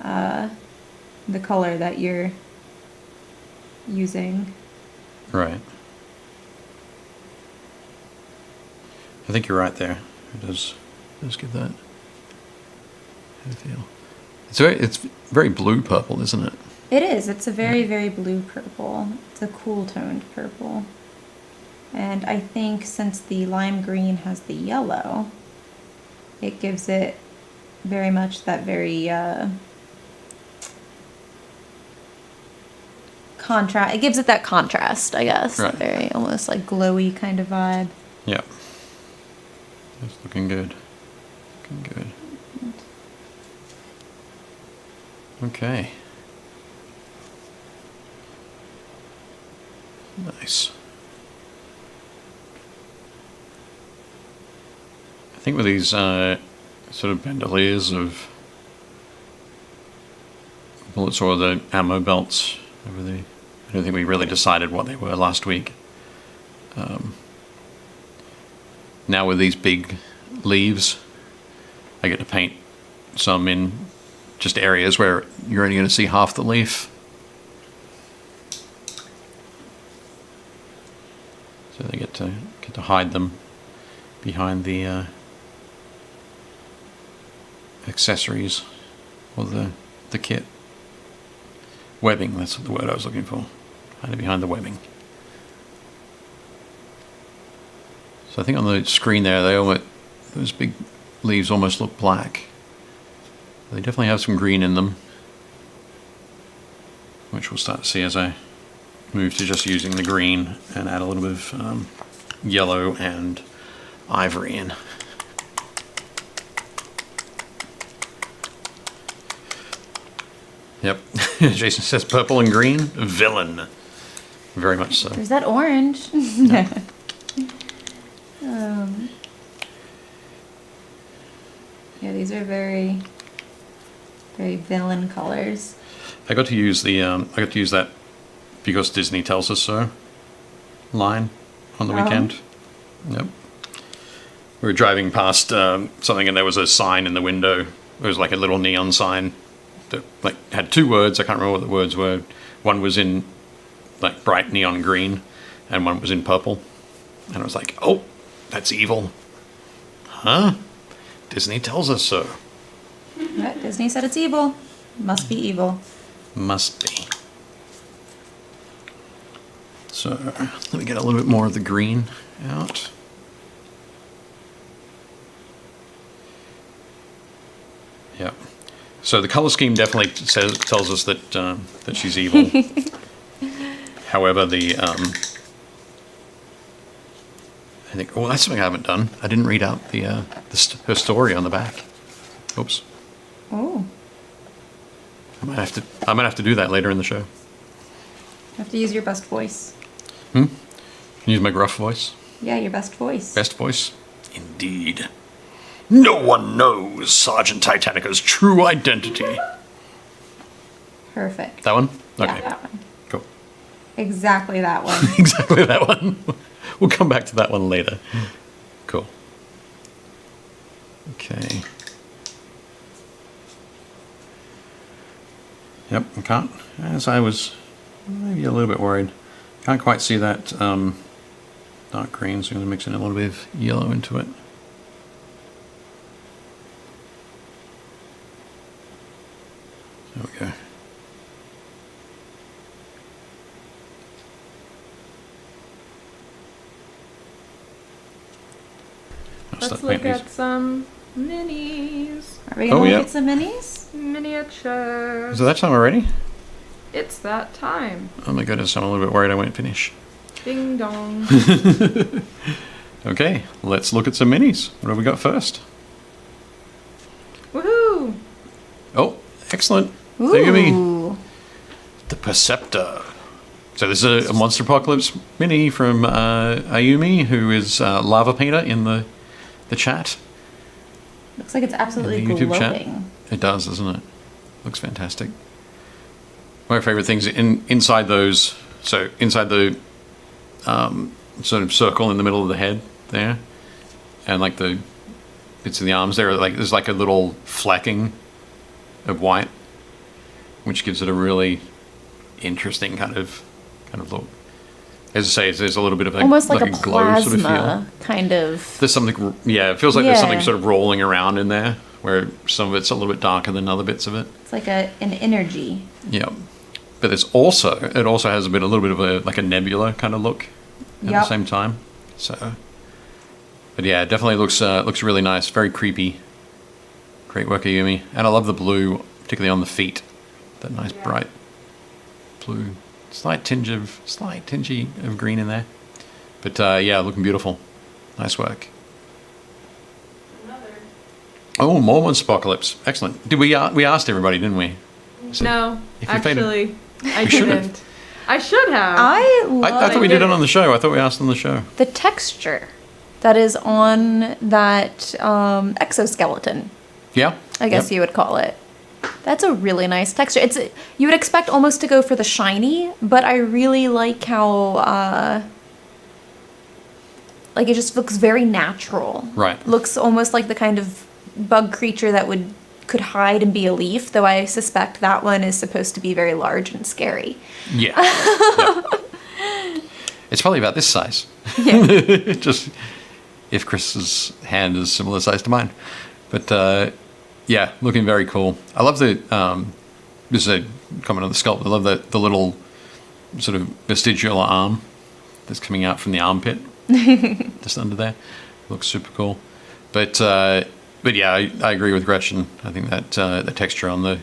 the color that you're using. Right. I think you're right there. It does give that feel. It's very blue purple, isn't it? It is. It's a very, very blue purple. It's a cool toned purple. And I think since the lime green has the yellow, it gives it very much that very contrast. It gives it that contrast, I guess. Right. Very almost like glowy kind of vibe. Yeah. It's looking good. Looking good. Okay. Nice. I think with these sort of bandoliers of bullets or the ammo belts over the, I don't think we really decided what they were last week. Now with these big leaves, I get to paint some in just areas where you're only going to see half the leaf. So they get to hide them behind the accessories or the kit. Webbing, that's the word I was looking for. Hide it behind the webbing. So I think on the screen there, those big leaves almost look black. They definitely have some green in them, which we'll start to see as I move to just using the green and add a little bit of yellow and ivory in. Yep. Jason says purple and green. Villain. Very much so. There's that orange. Yeah, these are very, very villain colors. I got to use that because Disney tells us so line on the weekend. Yep. We were driving past something and there was a sign in the window. It was like a little neon sign that like had two words. I can't remember what the words were. One was in like bright neon green and one was in purple. And I was like, oh, that's evil. Huh? Disney tells us so. Right, Disney said it's evil. Must be evil. Must be. So let me get a little bit more of the green out. Yeah. So the color scheme definitely tells us that that she's evil. However, I think, oh, that's something I haven't done. I didn't read out her story on the back. Oops. Oh. I might have to do that later in the show. You have to use your best voice. Can you use my gruff voice? Yeah, your best voice. Best voice? Indeed. No one knows Sergeant Titanica's true identity. Perfect. That one? Yeah, Okay. that one. Cool. Exactly that one. Exactly that one. We'll come back to that one later. Cool. Okay. Yep, I can't, as I was maybe a little bit worried, can't quite see that dark green, so I'm going to mix in a little bit of yellow into it. There we go. Let's look at some minis. Are we going to yeah. look at some minis? Miniatures. Is it that time already? It's that time. Oh my goodness, I'm a little bit worried I won't finish. Ding dong. Okay, let's look at some minis. What have we got first? Woohoo! Oh, excellent. Figurine. Ooh. The Perceptor. So this is a Monsterpocalypse mini from Ayumi, who is Lava Painter in the chat. Looks like it's absolutely In the YouTube glowing. chat. It does, doesn't it? Looks fantastic. My favorite things inside those. So inside the sort of circle in the middle of the head there, and like the bits of the arms there, like there's like a little flecking of white, which gives it a really interesting kind of look. As I say, there's a little bit of Almost like a glow plasma sort of feel. kind of. There's something, yeah, it feels like there's something Yeah. sort of rolling around in there, where some of it's a little bit darker than other bits of it. It's like an energy. Yeah, but it also has a little bit of a nebula kind of look at the Yep. same time. So, but yeah, it definitely looks really nice, very creepy. Great work, Ayumi, and I love the blue, particularly on the feet. That nice bright blue, slight tinge of green in there. But yeah, looking beautiful. Nice work. Oh, more Monsterpocalypse. Excellent. Did we asked everybody, didn't we? So No, if you faded- actually, I We should've. didn't. I should have. I love I thought we did it on the show. I thought we asked on the show. the texture that is on that exoskeleton. Yeah. I guess you would call it. That's a really nice texture. You would expect almost to go for the shiny, but I really like how like it just looks very natural. Right. Looks almost like the kind of bug creature that could hide and be a leaf, though I suspect that one is supposed to be very large and scary. Yeah. Yep. It's probably about this size. Yeah. Just if Chris's hand is similar size to mine. But yeah, looking very cool. I love the this is a comment on the sculpt. I love the little sort of vestigial arm that's coming out from the armpit. Just under there. Looks super cool. But yeah, I agree with Gretchen. I think that the texture on the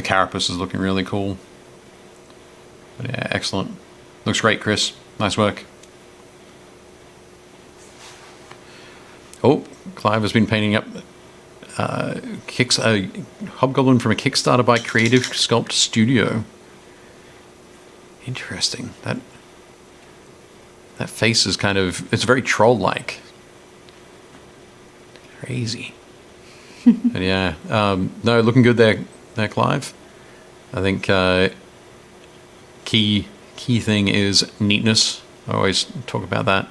carapace is looking really cool. But yeah, excellent. Looks great, Chris. Nice work. Oh, Clive has been painting up a hobgoblin from a Kickstarter by Creative Sculpt Studio. Interesting. That face is it's very troll-like. Crazy. But yeah, no, looking good there, Clive. I think key thing is neatness. I always talk about that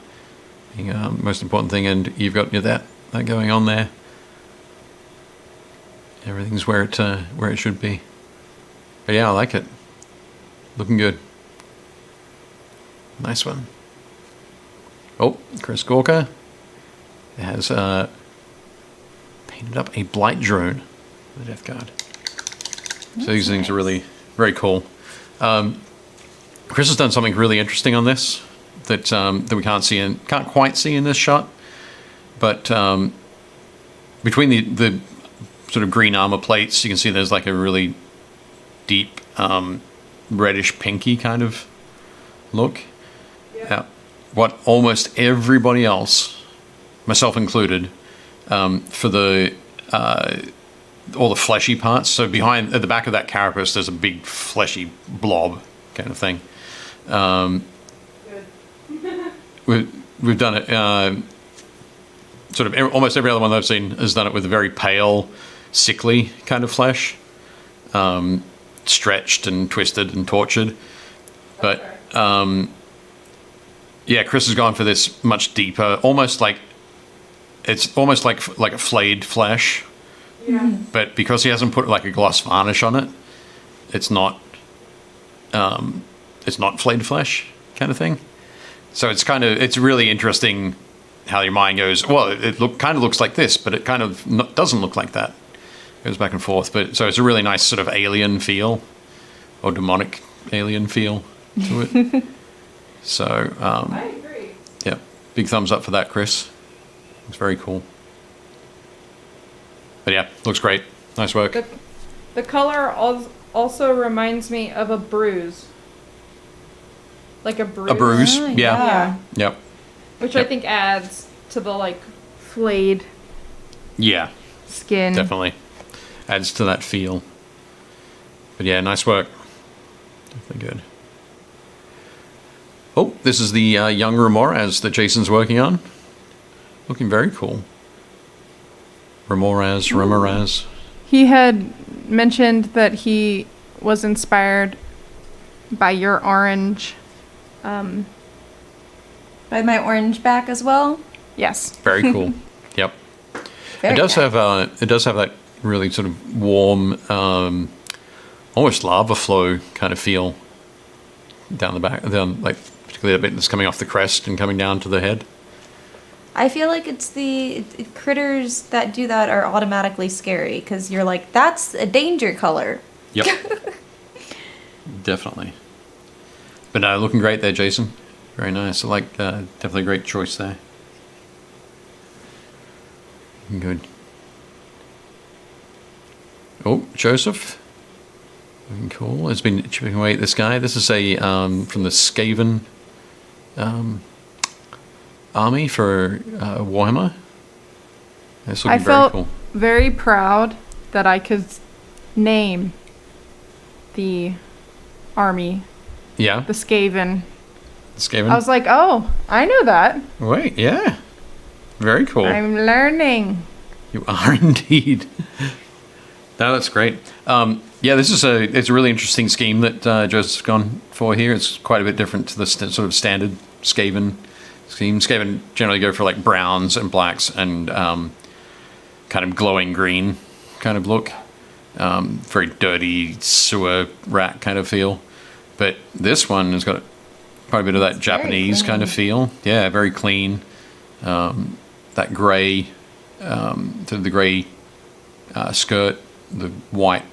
being most important thing, and you've got that going on there. Everything's where it should be. But yeah, I like it. Looking good. Nice one. Oh, Chris Gorka has painted up a blight drone for the Death Guard. So these things are really very cool. Chris has done something really interesting on this that we can't quite see in this shot. But between the sort of green armor plates. You can see there's like a really deep reddish pinky kind of look. Yeah. What almost everybody else, myself included, for the all the fleshy parts. So behind, at the back of that carapace, there's a big fleshy blob kind of thing. We've done it. Sort of almost every other one that I've seen has done it with a very pale, sickly kind of flesh, stretched and twisted and tortured. But yeah, Chris has gone for this much deeper, almost like it's almost like a flayed flesh. Yeah. But because he hasn't put like a gloss varnish on it, it's not flayed flesh kind of thing. So it's really interesting how your mind goes, well, it kind of looks like this, but it kind of doesn't look like that. It goes back and forth. But so it's a really nice sort of alien feel, or demonic alien feel to it. So I agree. yeah, big thumbs up for that, Chris. It's very cool. But yeah, looks great. Nice work. The color also reminds me of a bruise. Like a bruise. A bruise, Oh, yeah. Yeah. Yep. Which I think adds to the like flayed Yeah, skin. definitely. Adds to that feel. But yeah, nice work. Definitely good. Oh, this is the young Ramoraz that Jason's working on. Looking very cool. Ramoraz. He had mentioned that he was inspired by your orange. By my orange back as well. Yes. Very cool. Yep. Very It does nice. have that really sort of warm, almost lava flow kind of feel down the back, like particularly the bit that's coming off the crest and coming down to the head. I feel like it's the critters that do that are automatically scary because you're like, that's a danger color. Yep. Definitely. But looking great there, Jason. Very nice. I like definitely a great choice there. Good. Oh, Joseph. Looking cool. Has been chipping away at this guy. This is a from the Skaven army for Warhammer. It's I looking very felt cool. very proud that I could name the army, Yeah, the Skaven. Skaven. I was like, oh, I know that. Wait, yeah. Very cool. I'm learning. You are indeed. No, that's great. Yeah, it's a really interesting scheme that Joseph's gone for here. It's quite a bit different to the sort of standard Skaven scheme. Skaven generally go for like browns and blacks and kind of glowing green kind of look. Very dirty sewer rat kind of feel. But this one has got quite a bit of that Japanese kind of feel. Yeah, very clean. That grey, the grey skirt, the white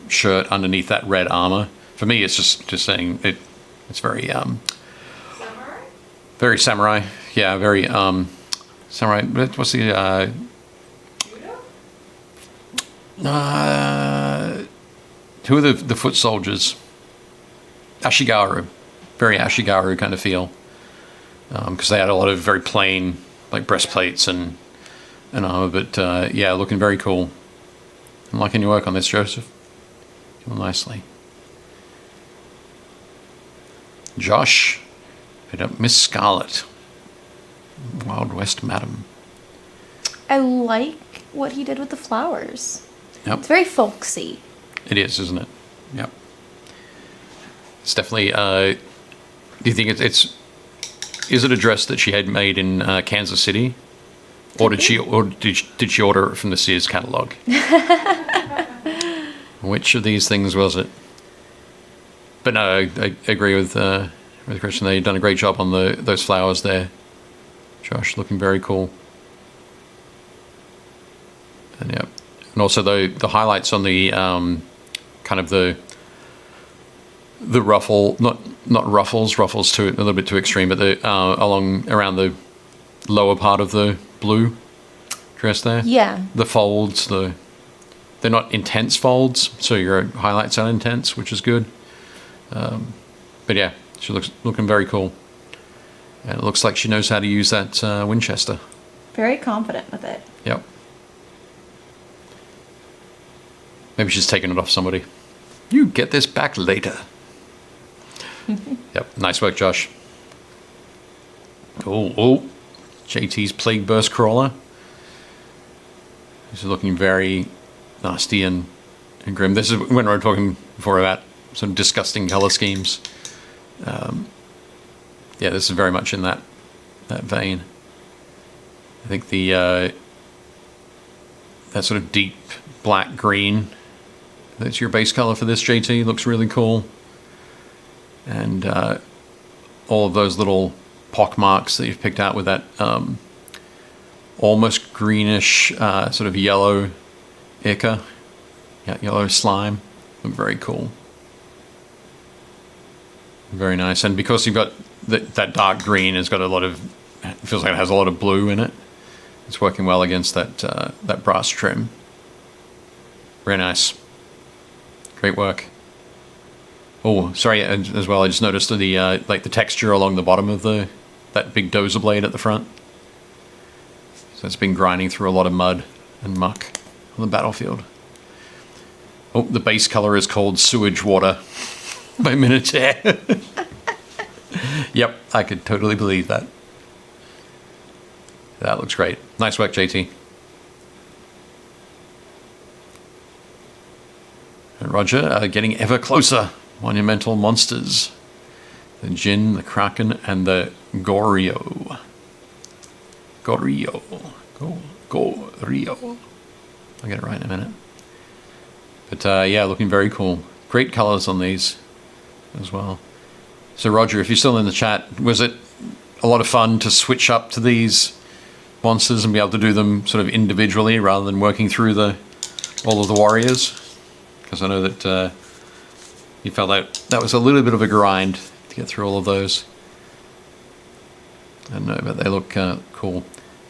shirt underneath that red armor. For me, it's just saying it. It's very Samurai? very samurai. Yeah, very samurai. What's the who are the foot soldiers? Ashigaru. Very Ashigaru kind of feel. Because they had a lot of very plain, like breastplates and armor. But yeah, looking very cool. I'm liking your work on this, Joseph. Doing nicely. Josh. Picked up Miss Scarlet. Wild West Madam. I like what he did with the flowers. Yep. It's very folksy. It is, isn't it? Yep. It's definitely. Do you think it's? Is it a dress that she had made in Kansas City, or did she order it from the Sears catalog? Which of these things was it? But no, I agree with Christian. They've done a great job on those flowers there. Josh, looking very cool. And yeah, and also the highlights on the kind of the ruffle, not ruffles too a little bit too extreme, but the around the lower part of the blue dress there. Yeah. The folds, the they're not intense folds, so your highlights aren't intense, which is good. But yeah, she looks looking very cool. And it looks like she knows how to use that Winchester. Very confident with it. Yep. Maybe she's taking it off somebody. You get this back later. Yep, nice work, Josh. Oh, JT's Plague Burst Crawler. This is looking very nasty and grim. This is when we were talking before about some disgusting color schemes. Yeah, this is very much in that vein. I think the that sort of deep black green, that's your base color for this, JT, looks really cool. And all of those little pock marks that you've picked out with that almost greenish sort of yellow ichor, yellow slime, look very cool. Very nice. And because you've got that dark green, it's got a lot of, it feels like it has a lot of blue in it. It's working well against that brass trim. Very nice. Great work. Oh, sorry, as well, I just noticed the like the texture along the bottom of that big dozer blade at the front. So it's been grinding through a lot of mud and muck on the battlefield. Oh, the base color is called Sewage Water by Minotaur. Yep, I could totally believe that. That looks great. Nice work, JT. And Roger, getting ever closer. Monumental monsters. The Djinn, the Kraken, and the Goryo. Goryo. I'll get it right in a minute. But yeah, looking very cool. Great colors on these as well. So Roger, if you're still in the chat, was it a lot of fun to switch up to these monsters and be able to do them sort of individually rather than working through all of the warriors? Because I know that you felt that was a little bit of a grind to get through all of those. I don't know, but they look cool.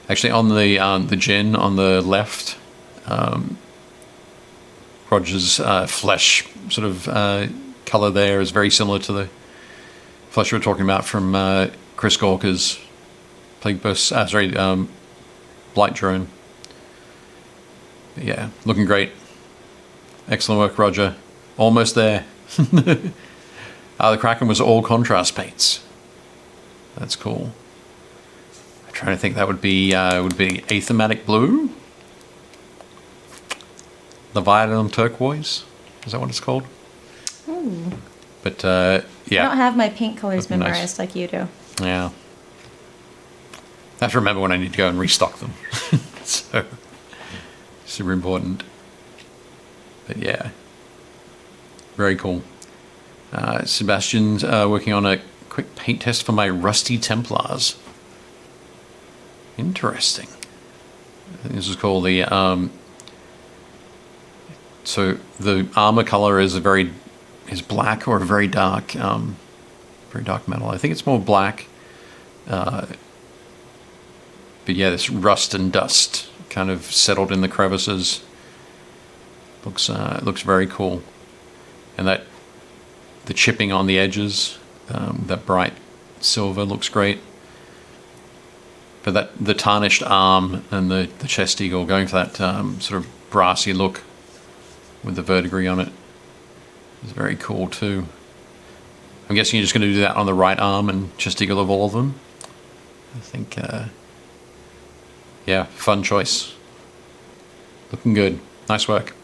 Actually, on the Djinn on the left, Roger's flesh sort of color there is very similar to the flesh we were talking about from Chris Gorka's Plague Burst, Blight Drone. But yeah, looking great. Excellent work, Roger. Almost there. The Kraken was all contrast paints. That's cool. I'm trying to think, that would be Athematic Blue? Leviathan Turquoise? Is that what it's called? Ooh. But yeah. I don't have my paint colors That'd be memorized nice. like you do. Yeah. I have to remember when I need to go and restock them. So, super important. But yeah. Very cool. Sebastian's working on a quick paint test for my Rusty Templars. Interesting. I think this is called the... so the armor color is black or a very dark metal. I think it's more black. But yeah, this rust and dust kind of settled in the crevices. Looks very cool. And the chipping on the edges, that bright silver looks great. But the tarnished arm and the chest eagle going for that sort of brassy look with the verdigris on it is very cool too. I'm guessing you're just going to do that on the right arm and chest eagle of all of them. I think, yeah, fun choice. Looking good. Nice work.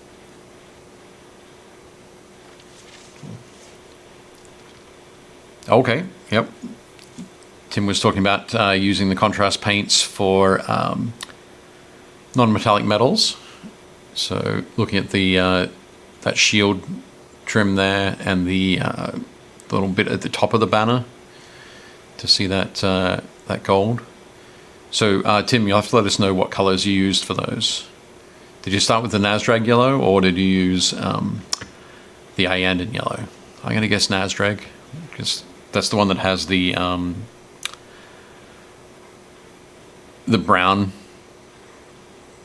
Okay, yep. Tim was talking about using the contrast paints for non-metallic metals. So looking at that shield trim there and the little bit at the top of the banner to see that gold. So Tim, you'll have to let us know what colors you used for those. Did you start with the Nazdrag yellow or did you use the Iandan yellow? I'm going to guess Nazdrag because that's the one that has the brown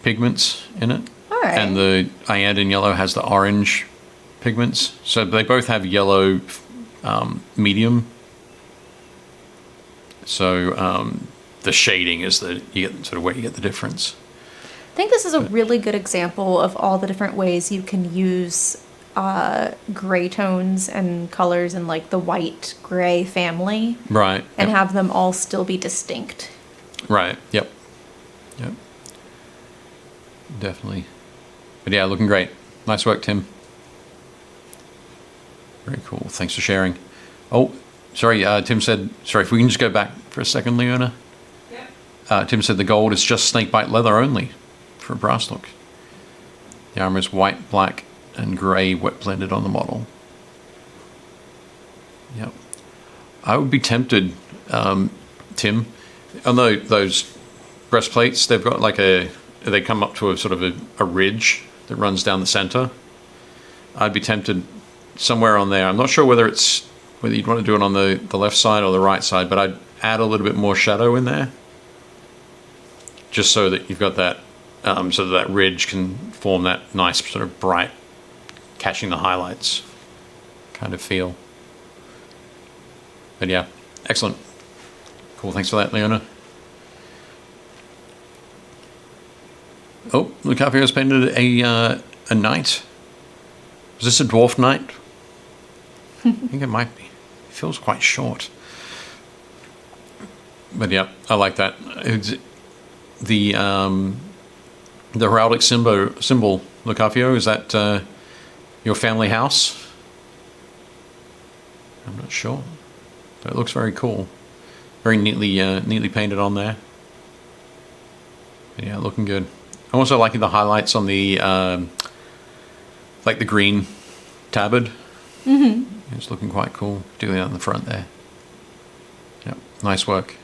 pigments in it. All right. And the Iandin yellow has the orange pigments. So they both have yellow medium. So the shading is you get sort of where you get the difference. I think this is a really good example of all the different ways you can use gray tones and colors in like the white gray family. Right. And yep. have them all still be distinct. Right. Yep. Definitely. But yeah, looking great. Nice work, Tim. Very cool. Thanks for sharing. Oh, sorry. Tim said, sorry, if we can just go back for a second, Leona. Yep. Tim said the gold is just snakebite leather only for a brass look. The armor is white, black, and grey wet blended on the model. Yep. I would be tempted, Tim, on those breastplates, they've got like they come up to a sort of a ridge that runs down the center. I'd be tempted somewhere on there. I'm not sure whether you'd want to do it on the left side or the right side, but I'd add a little bit more shadow in there. Just so that you've got that, so that ridge can form that nice sort of bright, catching the highlights kind of feel. But yeah, excellent. Cool, thanks for that, Leona. Oh, Lucafio's painted a knight. Is this a dwarf knight? I think it might be. It feels quite short. But yeah, I like that. The heraldic symbol, Lucafio, is that your family house? I'm not sure. But it looks very cool. Very neatly painted on there. But yeah, looking good. I'm also liking the highlights on the like the green tabard. Mm-hmm. It's looking quite cool, particularly on the front there. Yep, nice work.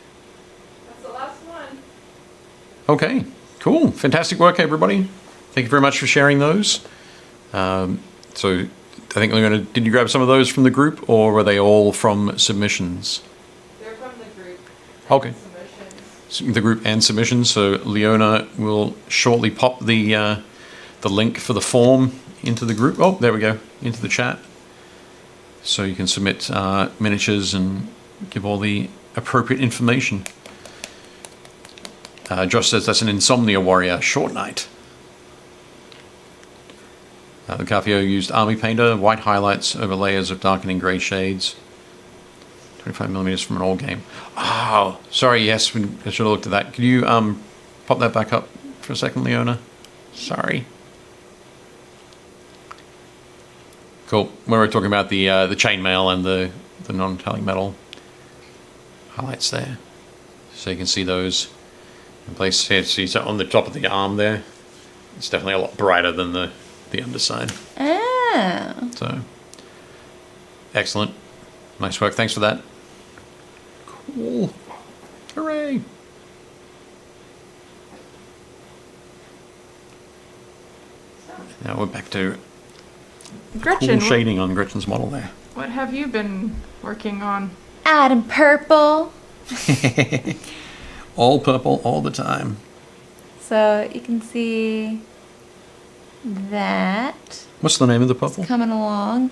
That's the last one. Okay, cool. Fantastic work, everybody. Thank you very much for sharing those. So I think did you grab some of those from the group, or were they all from submissions? They're from the group. Okay. The group and submissions. So Leona will shortly pop the link for the form into the group. Oh, there we go, into the chat. So you can submit miniatures and give all the appropriate information. Josh says that's an Insomnia Warrior short night. The Capio used Army Painter, white highlights over layers of darkening grey shades. 25mm from an old game. Oh, sorry, yes, I should have looked at that. Could you pop that back up for a second, Leona? Sorry. Cool. We were talking about the chainmail and the non-metallic metal highlights there. So you can see those in place here. So on the top of the arm there, it's definitely a lot brighter than the underside. Oh. So, excellent. Nice work. Thanks for that. Cool. Hooray. Now we're back to Gretchen, cool shading on Gretchen's model there. what have you been working on? Adding purple. All purple all the time. So you can see that What's the name of the purple? coming along.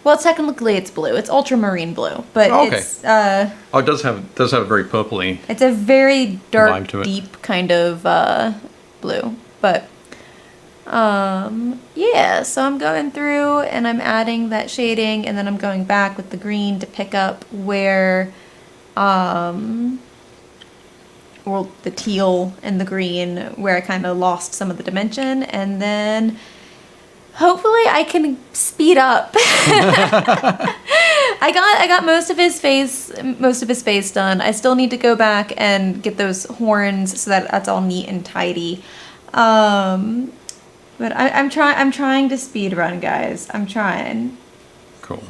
Well, technically it's blue. It's ultramarine blue, but Oh, okay. it's Oh, it does have a very purpley. it's a very Vibe dark, to it. deep kind of blue. But yeah, so I'm going through and I'm adding that shading, and then I'm going back with the green to pick up where well, the teal and the green, where I kind of lost some of the dimension, and then hopefully I can speed up. I got most of his face done. I still need to go back and get those horns so that that's all neat and tidy. But I'm trying to speed run, guys. I'm trying. Cool.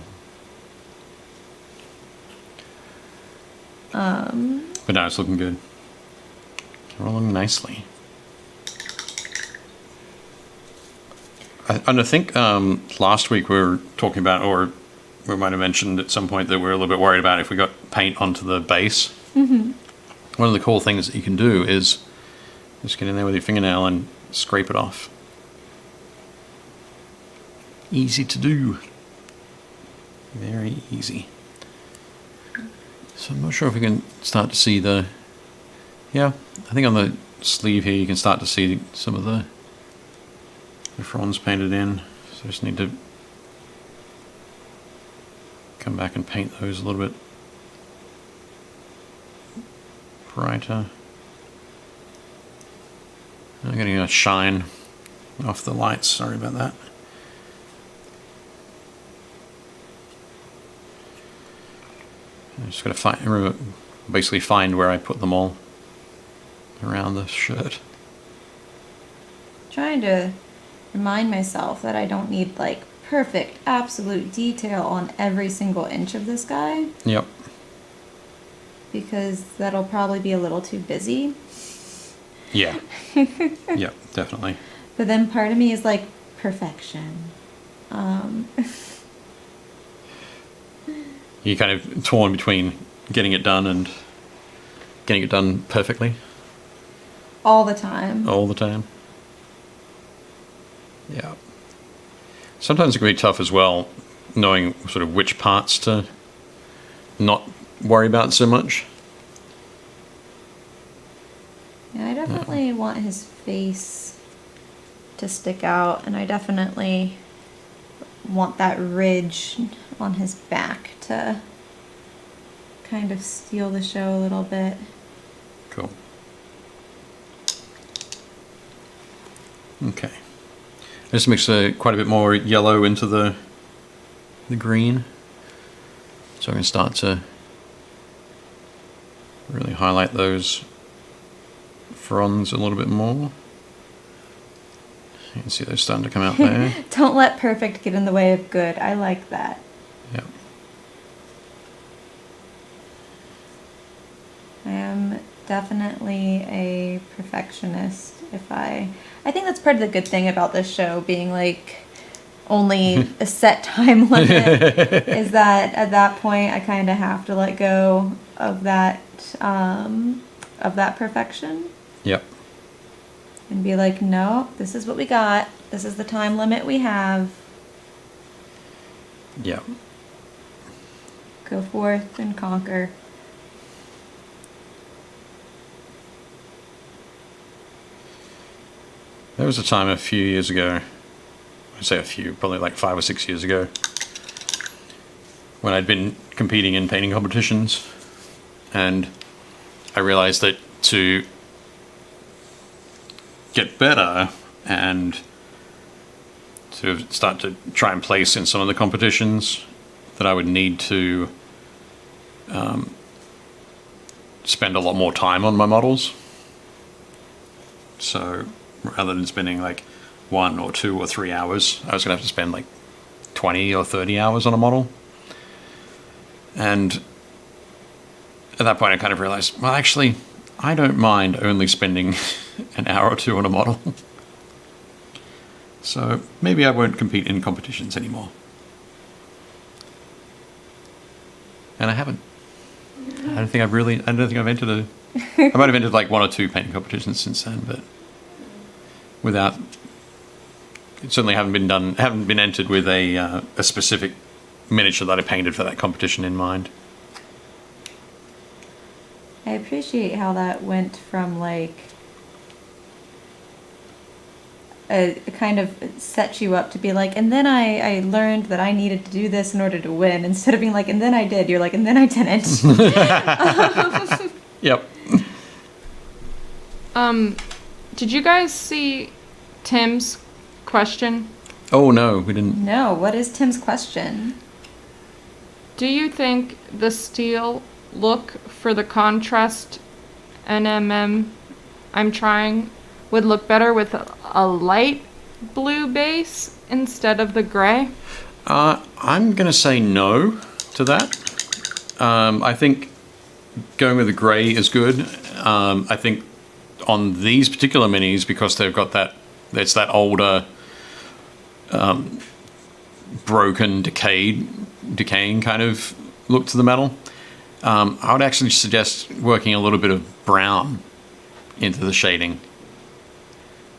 But no, it's looking good. Rolling nicely. And I think last week we were talking about, or we might have mentioned at some point that we were a little bit worried about if we got paint onto the base. Mm-hmm. One of the cool things that you can do is just get in there with your fingernail and scrape it off. easy to do. Very easy. So I'm not sure if we can start to see the... Yeah, I think on the sleeve here you can start to see some of the fronds painted in. So I just need to come back and paint those a little bit brighter. I'm getting a shine off the lights, sorry about that. I just got to basically find where I put them all around the shirt. Trying to remind myself that I don't need like perfect, absolute detail on every single inch of this guy. Yep. Because that'll probably be a little too busy. Yeah. Yep, definitely. But then part of me is like, perfection. You're kind of torn between getting it done and getting it done perfectly. All the time. All the time. Yeah. Sometimes it can be tough as well, knowing sort of which parts to not worry about so much. Yeah, I definitely want his face to stick out, and I definitely want that ridge on his back to kind of steal the show a little bit. Cool. Okay. This makes quite a bit more yellow into the green. So I can start to really highlight those fronds a little bit more. You can see those starting to come out there. Don't let perfect get in the way of good. I like that. Yeah. I am definitely a perfectionist. I think that's part of the good thing about this show being like only a set time limit is that at that point I kind of have to let go of that perfection. Yep. And be like, no, this is what we got. This is the time limit we have. Yep. Go forth and conquer. There was a time a few years ago, I say a few, probably like 5 or 6 years ago, when I'd been competing in painting competitions, and I realized that to get better and to start to try and place in some of the competitions, that I would need to spend a lot more time on my models. So rather than spending like 1 or 2 or 3 hours, I was going to have to spend like 20 or 30 hours on a model. And at that point I kind of realized, well, actually, I don't mind only spending an hour or 2 on a model. So maybe I won't compete in competitions anymore. And I haven't. I don't think I've entered I might have entered like 1 or 2 painting competitions since then, but certainly haven't been entered with a specific miniature that I painted for that competition in mind. I appreciate how that went from like it kind of set you up to be like, and then I learned that I needed to do this in order to win, instead of being like, and then I did. You're like, and then I didn't. Yep. Did you guys see Tim's question? Oh no, we didn't. No, what is Tim's question? Do you think the steel look for the contrast NMM I'm trying would look better with a light blue base instead of the gray? I'm going to say no to that. I think going with the grey is good. I think on these particular minis, because they've got it's that older, broken, decaying kind of look to the metal. I would actually suggest working a little bit of brown into the shading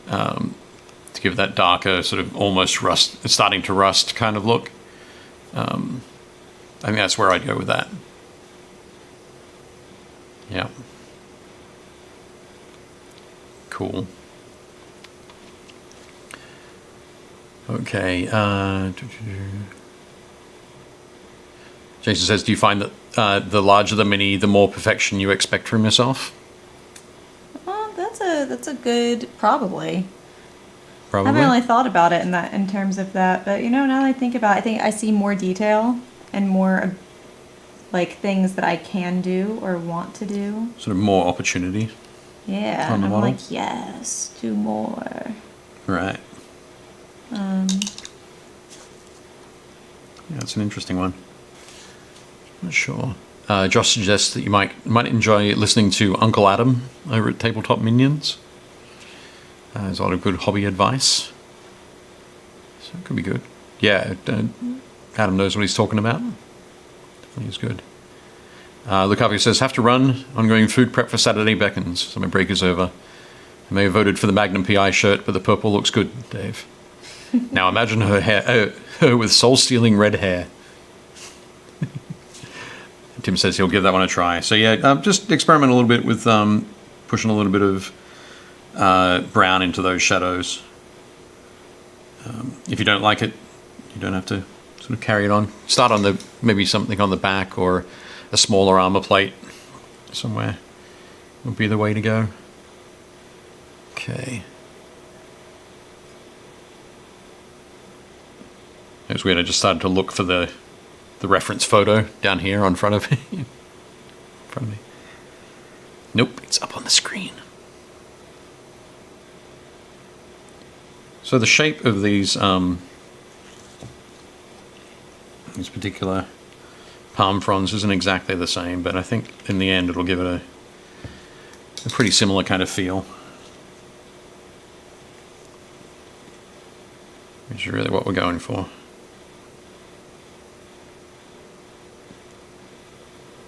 to give that darker, sort of almost rust, starting to rust kind of look. I think that's where I'd go with that. Yeah. Cool. Okay. Jason says, do you find that the larger the mini, the more perfection you expect from yourself? That's a good probably. Probably. I haven't really thought about it in terms of that, but now that I think about it, I think I see more detail and more like things that I can do or want to do. Sort of more opportunity. Yeah, On the I'm model? like, yes, do more. Right. Um, Yeah, it's an interesting one. Not sure. Josh suggests that you might enjoy listening to Uncle Adam over at Tabletop Minions. There's a lot of good hobby advice. So it could be good. Yeah, Adam knows what he's talking about. He's good. Lucavi says, have to run. Ongoing food prep for Saturday beckons. So my break is over. I may have voted for the Magnum PI shirt, but the purple looks good, Dave. Now imagine her with soul-stealing red hair. Tim says he'll give that one a try. So yeah, just experiment a little bit with pushing a little bit of brown into those shadows. If you don't like it, you don't have to sort of carry it on. Start on maybe something on the back or a smaller armor plate somewhere would be the way to go. Okay. It was weird. I just started to look for the reference photo down here on front of me. Nope, it's up on the screen. So the shape of these particular palm fronds isn't exactly the same, but I think in the end it'll give it a pretty similar kind of feel. Which is really what we're going for.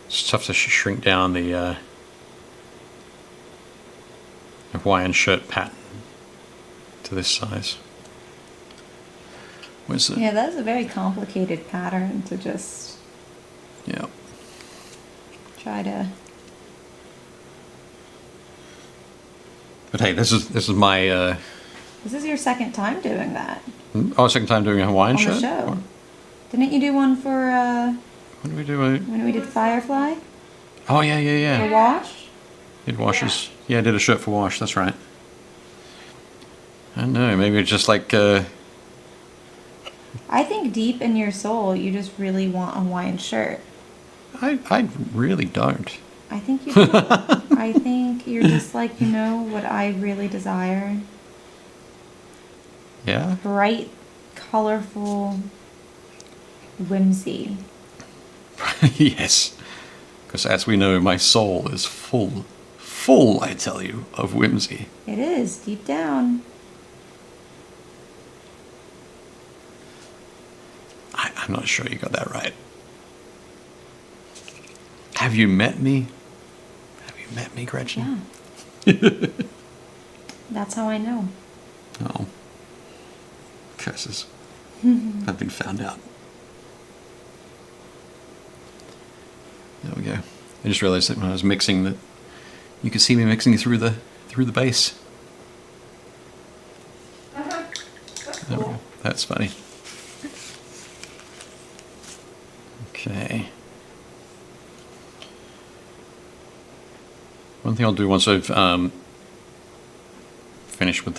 It's tough to shrink down the Hawaiian shirt pattern to this size. Where's yeah, that's a very complicated pattern to just try to. But hey, this is my. This is your second time doing that Second time doing a Hawaiian on shirt. the show. Didn't you do one for What did we do? when we did Firefly? Oh yeah. For Wash? Did washes. Yeah, I did a shirt for Wash. That's right. I don't know. Maybe it's just like. I think deep in your soul, you just really want a Hawaiian shirt. I really don't. I think you do. I think you're just like, what I really desire. Yeah. Bright, colorful whimsy. Yes. Because as we know, my soul is full, I tell you, of whimsy. It is, deep down. I'm not sure you got that right. Have you met me? Have you met me, Gretchen? Yeah. That's how I know. Oh. Curses. I've been found out. There we go. I just realized that when I was mixing that you could see me mixing through the base. That's There we cool. go. That's funny. Okay. One thing I'll do once I've finished with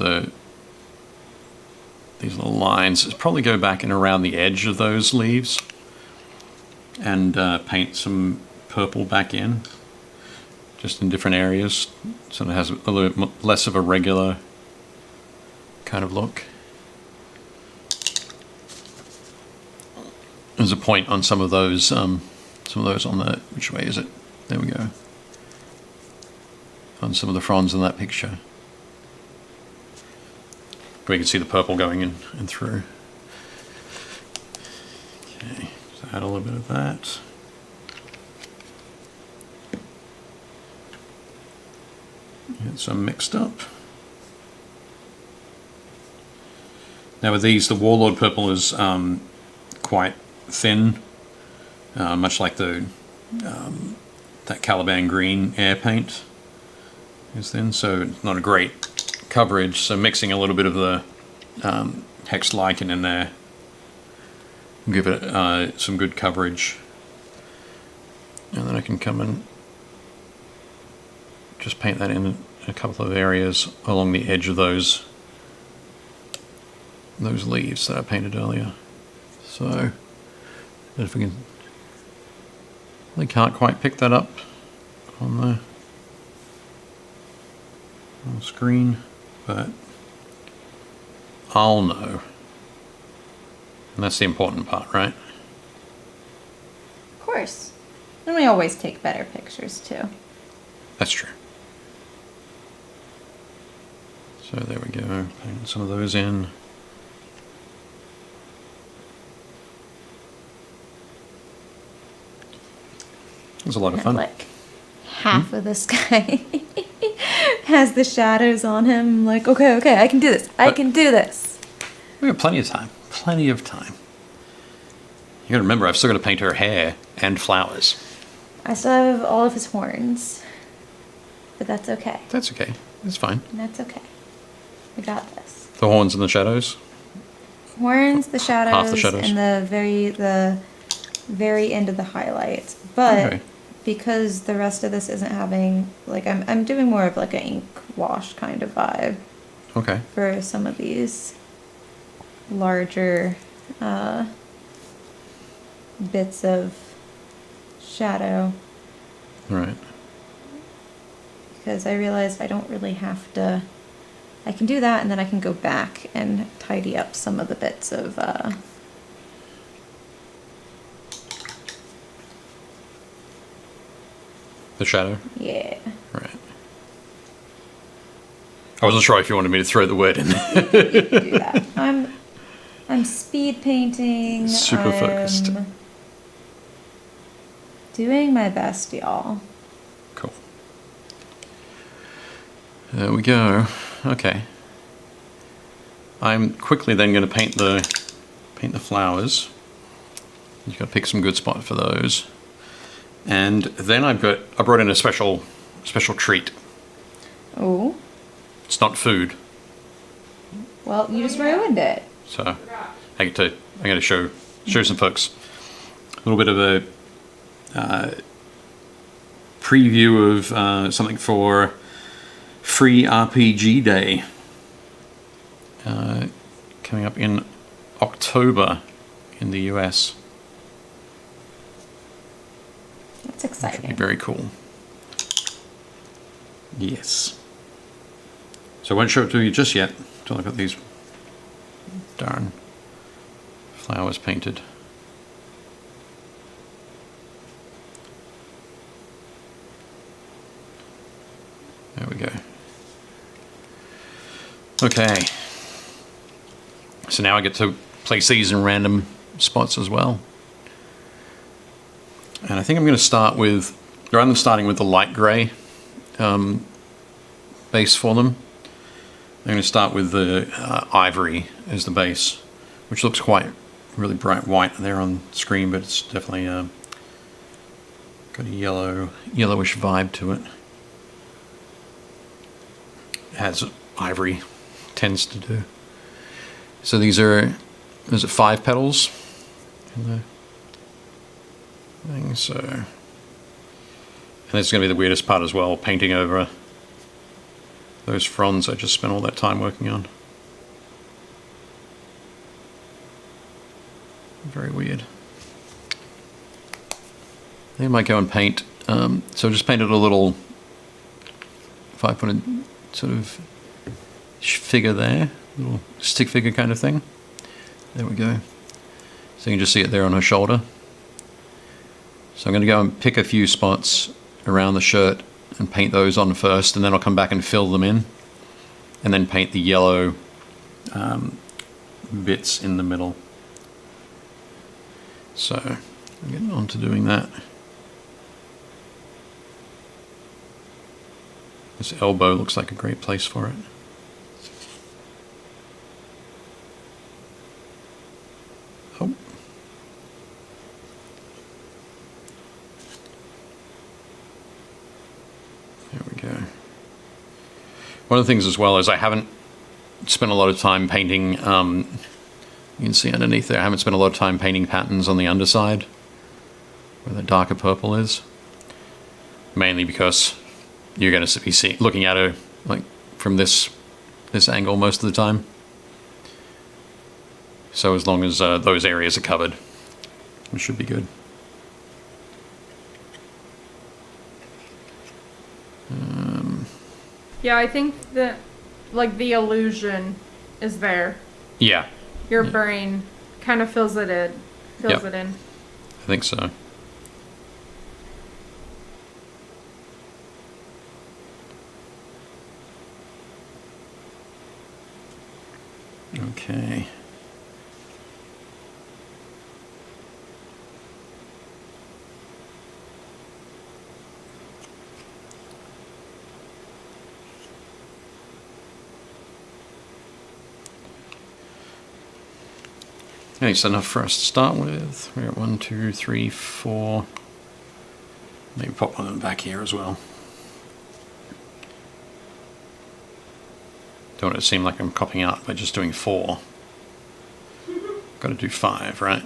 these little lines is probably go back and around the edge of those leaves and paint some purple back in, just in different areas, so it has a little bit less of a regular kind of look. There's a point on some of those on the, which way is it? There we go. On some of the fronds in that picture. We can see the purple going in and through. Okay, so add a little bit of that. Get some mixed up. Now with these, the Warlord purple is quite thin, much like the that Caliban green air paint is thin, so it's not a great coverage. So mixing a little bit of the hex lichen in there will give it some good coverage. And then I can come and just paint that in a couple of areas along the edge of those leaves that I painted earlier. So if we can, I can't quite pick that up on the screen, but I'll know. And that's the important part, right? Of course. And we always take better pictures too. That's true. So there we go, paint some of those in. It was a lot of fun. Like half of this guy has the shadows on him. I'm like, okay, I can do this. I can do this. We have plenty of time. Plenty of time. You gotta remember, I've still got to paint her hair and flowers. I still have all of his horns, but that's okay. That's okay. It's fine. That's okay. We got this. The horns and the shadows. Horns, the shadows, Half the shadows. and the very end of the highlights. But Okay. because the rest of this isn't having like I'm doing more of like an ink wash kind of vibe Okay. for some of these larger bits of shadow, Right. because I realized I don't really have to. I can do that, and then I can go back and tidy up some of the bits of The shadow. yeah. Right. I wasn't sure if you wanted me to throw the word in. Do that. I'm speed painting. Super focused. I'm doing my best, y'all. Cool. There we go. Okay. I'm quickly then going to paint the flowers. You've got to pick some good spot for those. And then I brought in a special treat. Oh, It's not food, well, you just ruined it. so I got to show some folks a little bit of a preview of something for Free RPG Day coming up in October in the US. That's Which would be exciting. very cool. Yes. So I won't show it to you just yet until I've got these darn flowers painted. There we go. Okay. So now I get to place these in random spots as well. And I think I'm going to start with, rather than starting with the light grey base for them, I'm going to start with the ivory as the base, which looks quite really bright white there on screen, but it's definitely got a yellowish vibe to it. As ivory tends to do. So these are, is it 5 petals in the thing? So, and this is going to be the weirdest part as well, painting over those fronds I just spent all that time working on. Very weird. I think I might go and paint, so I just painted a little 5-pointed sort of figure there, little stick figure kind of thing. There we go. So you can just see it there on her shoulder. So I'm going to go and pick a few spots around the shirt and paint those on first, and then I'll come back and fill them in, and then paint the yellow bits in the middle. So I'm getting on to doing that. This elbow looks like a great place for it. one of the things as well is I haven't spent a lot of time painting, you can see underneath there, I haven't spent a lot of time painting patterns on the underside, where the darker purple is. Mainly because you're going to be looking at her like from this angle most of the time. So as long as those areas are covered, it should be good. Yeah, I think that, like, the illusion is there. Yeah. Your brain kind of fills it in. Yep. It in. I think so. Okay. Okay, so enough for us to start with. We're at 1, 2, 3, 4. Maybe pop one of them back here as well. Don't want it to seem like I'm copying out by just doing 4. Got to do 5, right?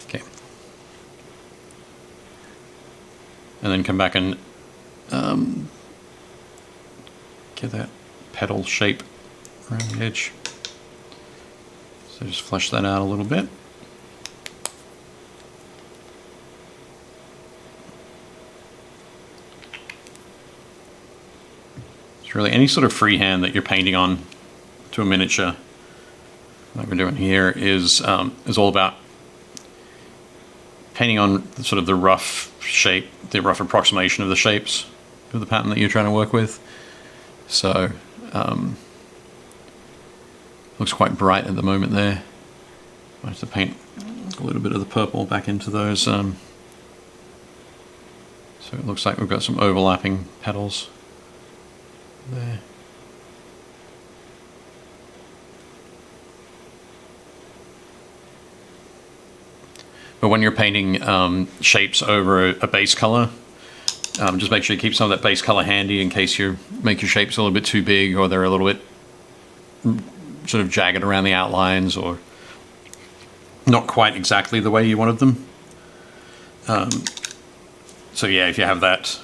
Okay. And then come back and get that petal shape around the edge. So just flesh that out a little bit. It's really any sort of freehand that you're painting on to a miniature, like we're doing here, is all about painting on sort of the rough shape, the rough approximation of the shapes of the pattern that you're trying to work with. So looks quite bright at the moment there. I have to paint a little bit of the purple back into those. So it looks like we've got some overlapping petals there. But when you're painting shapes over a base color, just make sure you keep some of that base color handy in case you make your shapes a little bit too big, or they're a little bit sort of jagged around the outlines, or not quite exactly the way you wanted them. So yeah, if you have that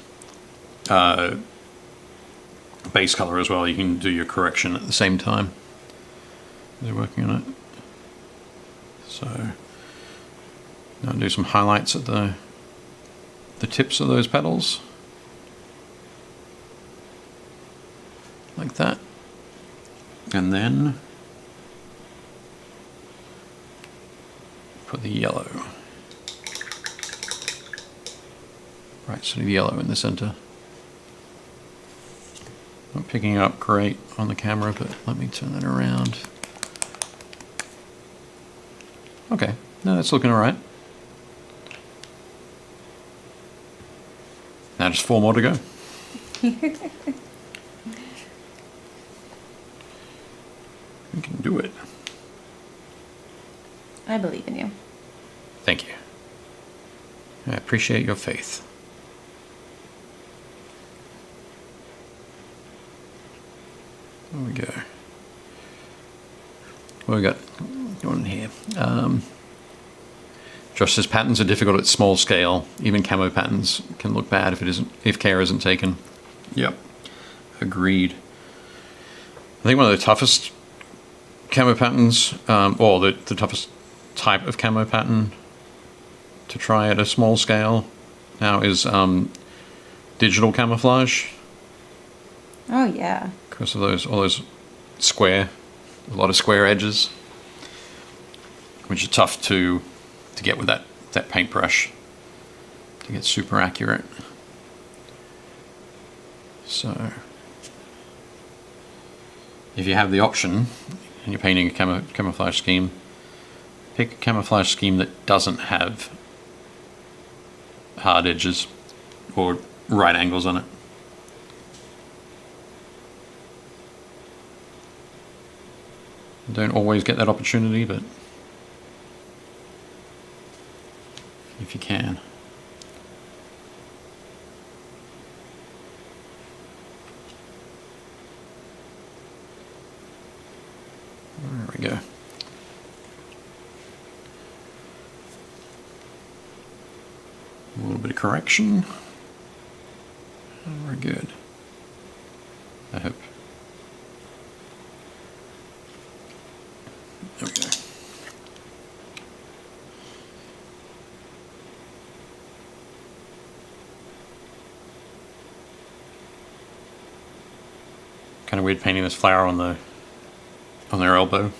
base color as well, you can do your correction at the same time as you're working on it. So now do some highlights at the tips of those petals, like that, and then put the yellow, right, sort of yellow in the center. Not picking up great on the camera, but let me turn that around. Okay, no, that's looking all right. Now just 4 more to go. We can do it. I believe in you. Thank you. I appreciate your faith. There we go. What we got going here? Josh says patterns are difficult at small scale. Even camo patterns can look bad if care isn't taken. Yep, agreed. I think one of the toughest camo patterns, or the toughest type of camo pattern to try at a small scale now is digital camouflage. Oh yeah. Because of all those a lot of square edges, which are tough to get with that paintbrush to get super accurate. So if you have the option and you're painting a camouflage scheme, pick a camouflage scheme that doesn't have hard edges or right angles on it. Don't always get that opportunity, but if you can. go. A little bit of correction. Very good. I hope. There we go. Kind of weird painting this flower on their elbow.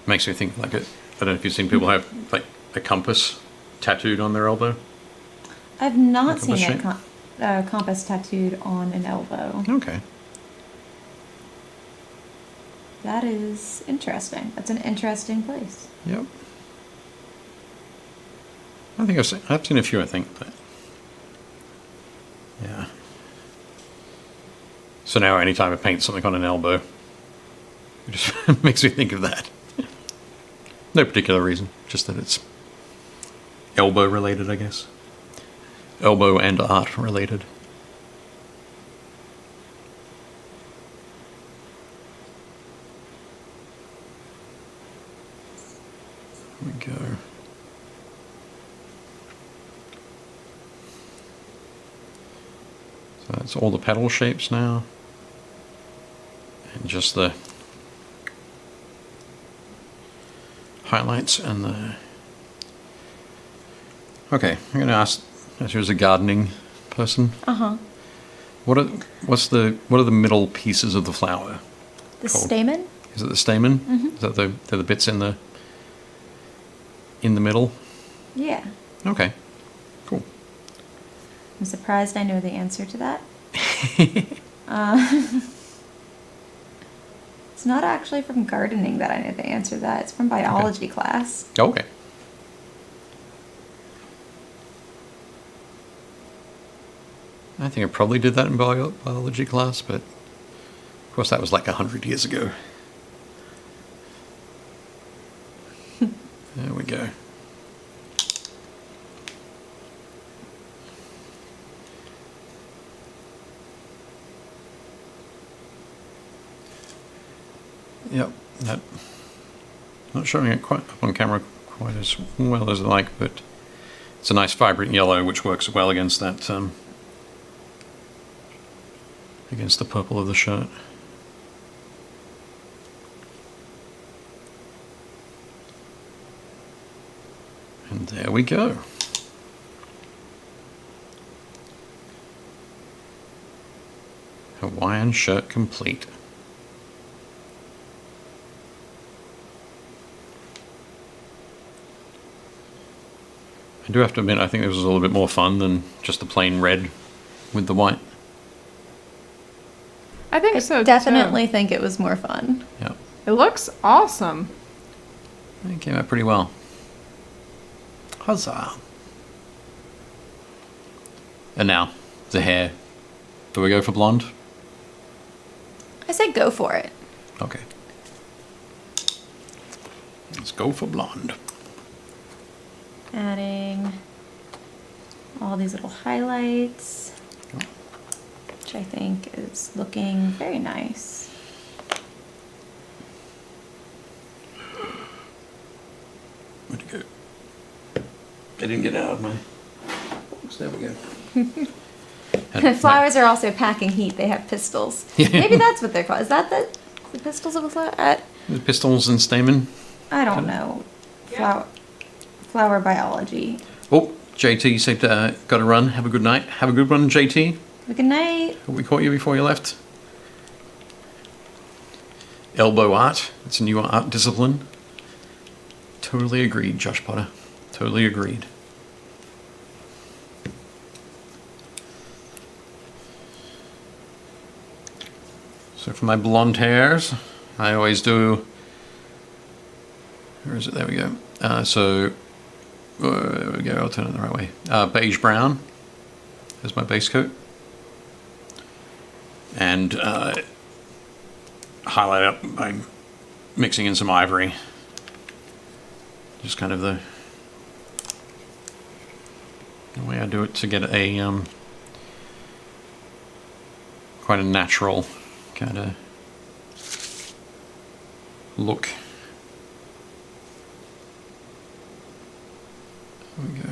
Makes me think like I don't know if you've seen people have like a compass tattooed on their elbow. I've not Compass seen shape? a compass tattooed on an elbow. Okay. That is interesting. That's an interesting place. Yep. I think I've seen a few, I think, but yeah. So now anytime I paint something on an elbow, it just makes me think of that. No particular reason, just that it's elbow related, I guess. Elbow and art related. There we go. So that's all the petal shapes now. And just the highlights and the... Okay, I'm going to ask, as you're a gardening person, what are the middle pieces of the flower? The Cool. stamen? Is it the stamen? Is that they're the bits in the middle? Yeah. Okay, cool. I'm surprised I know the answer to that. It's not actually from gardening that I know the answer to that. It's from biology class. Okay. I think I probably did that in biology class, but of course that was like 100 years ago. There we go. Yep, that not showing it quite up on camera quite as well as I like, but it's a nice vibrant yellow which works well against that against the purple of the shirt. And there we go. Hawaiian shirt complete. I do have to admit, I think this was a little bit more fun than just the plain red with the white. I think I so definitely think it was more fun. Yeah, too. It looks awesome. it came out pretty well. Huzzah! And now, the hair. Do we go for blonde? I say go for it. Okay. Let's go for blonde. Adding all these little highlights, which I think is looking very nice. Where'd it go? I didn't get it out of my box. There we go. And Flowers are also packing heat. They have pistils. Maybe that's what they're called. Is that the pistils of a flower? the pistils and stamen. I don't know. Flower biology. Oh, JT said, got to run. Have a good night. Have a good one, JT. Good night. Hope we caught you before you left. Elbow art. It's a new art discipline. Totally agreed, Josh Potter. Totally agreed. So for my blonde hairs, I always do... Where is it? There we go. There we go. I'll turn it the right way. Beige brown is my base coat. And highlight up by mixing in some ivory. Just kind of the way I do it to get a quite a natural kind of look There we go.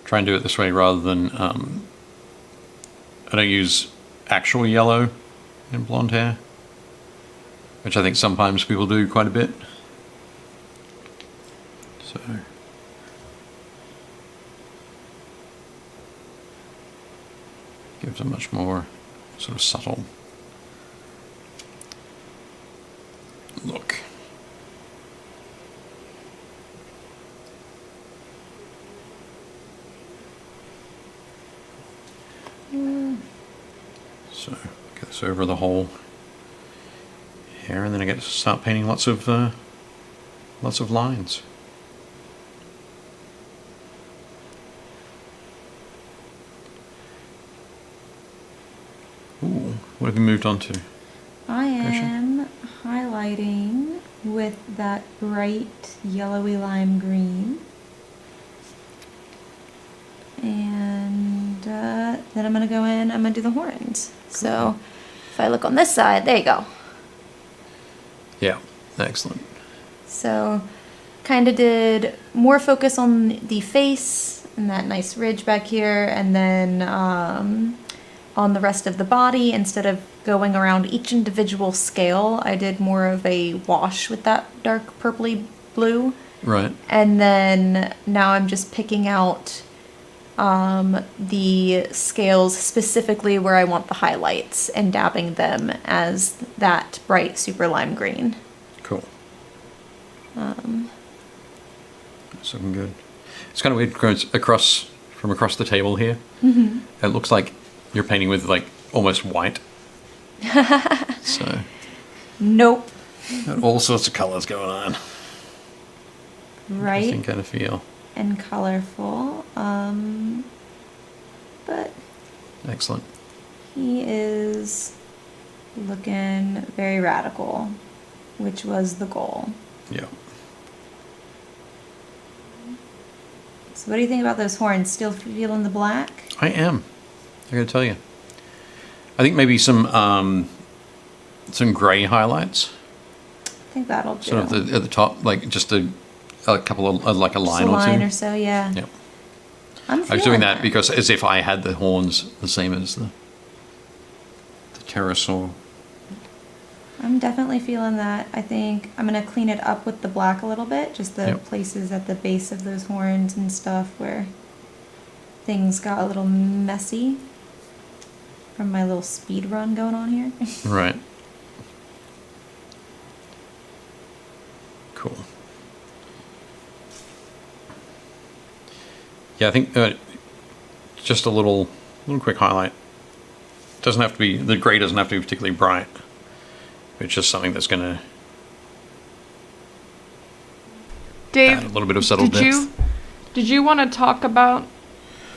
Try and do it this way rather than, I don't use actual yellow in blonde hair, which I think sometimes people do quite a bit. So. Gives a much more sort of subtle look. So get this over the whole hair, and then I get to start painting lots of lines. Ooh, what have you moved on to? I am highlighting with that bright yellowy lime green. And then I'm going to go in, I'm going to do the horns. So if I look on this side, there you go. Yeah, excellent. So kind of did more focus on the face and that nice ridge back here, and then on the rest of the body, instead of going around each individual scale, I did more of a wash with that dark purpley blue. Right. And then now I'm just picking out the scales specifically where I want the highlights and dabbing them as that bright super lime green. Cool. That's looking good. It's kind of weird going across the table here. Mm-hmm. It looks like you're painting with like almost white. So. Nope. Got all sorts of colors going on. Right. Interesting kind of feel. And colorful. But Excellent. he is looking very radical, which was the goal. Yeah. So what do you think about those horns? Still feeling the black? I am. I gotta tell you. I think maybe some gray highlights. I think that'll do. Sort of at the top, like just a couple of like a Just line a or two. line or so, yeah. Yeah. I'm I was feeling doing that because as if I had the horns the same as the pterosaur. I'm definitely feeling that. I think I'm going to clean it up with the black a little bit, just the Yep. places at the base of those horns and stuff where things got a little messy from my little speed run going on here. Right. Cool. Yeah, I think just a little quick highlight. Doesn't have to be, the gray doesn't have to be particularly bright. It's just something that's going to Dave, add a little bit of subtle depth. Did you want to talk about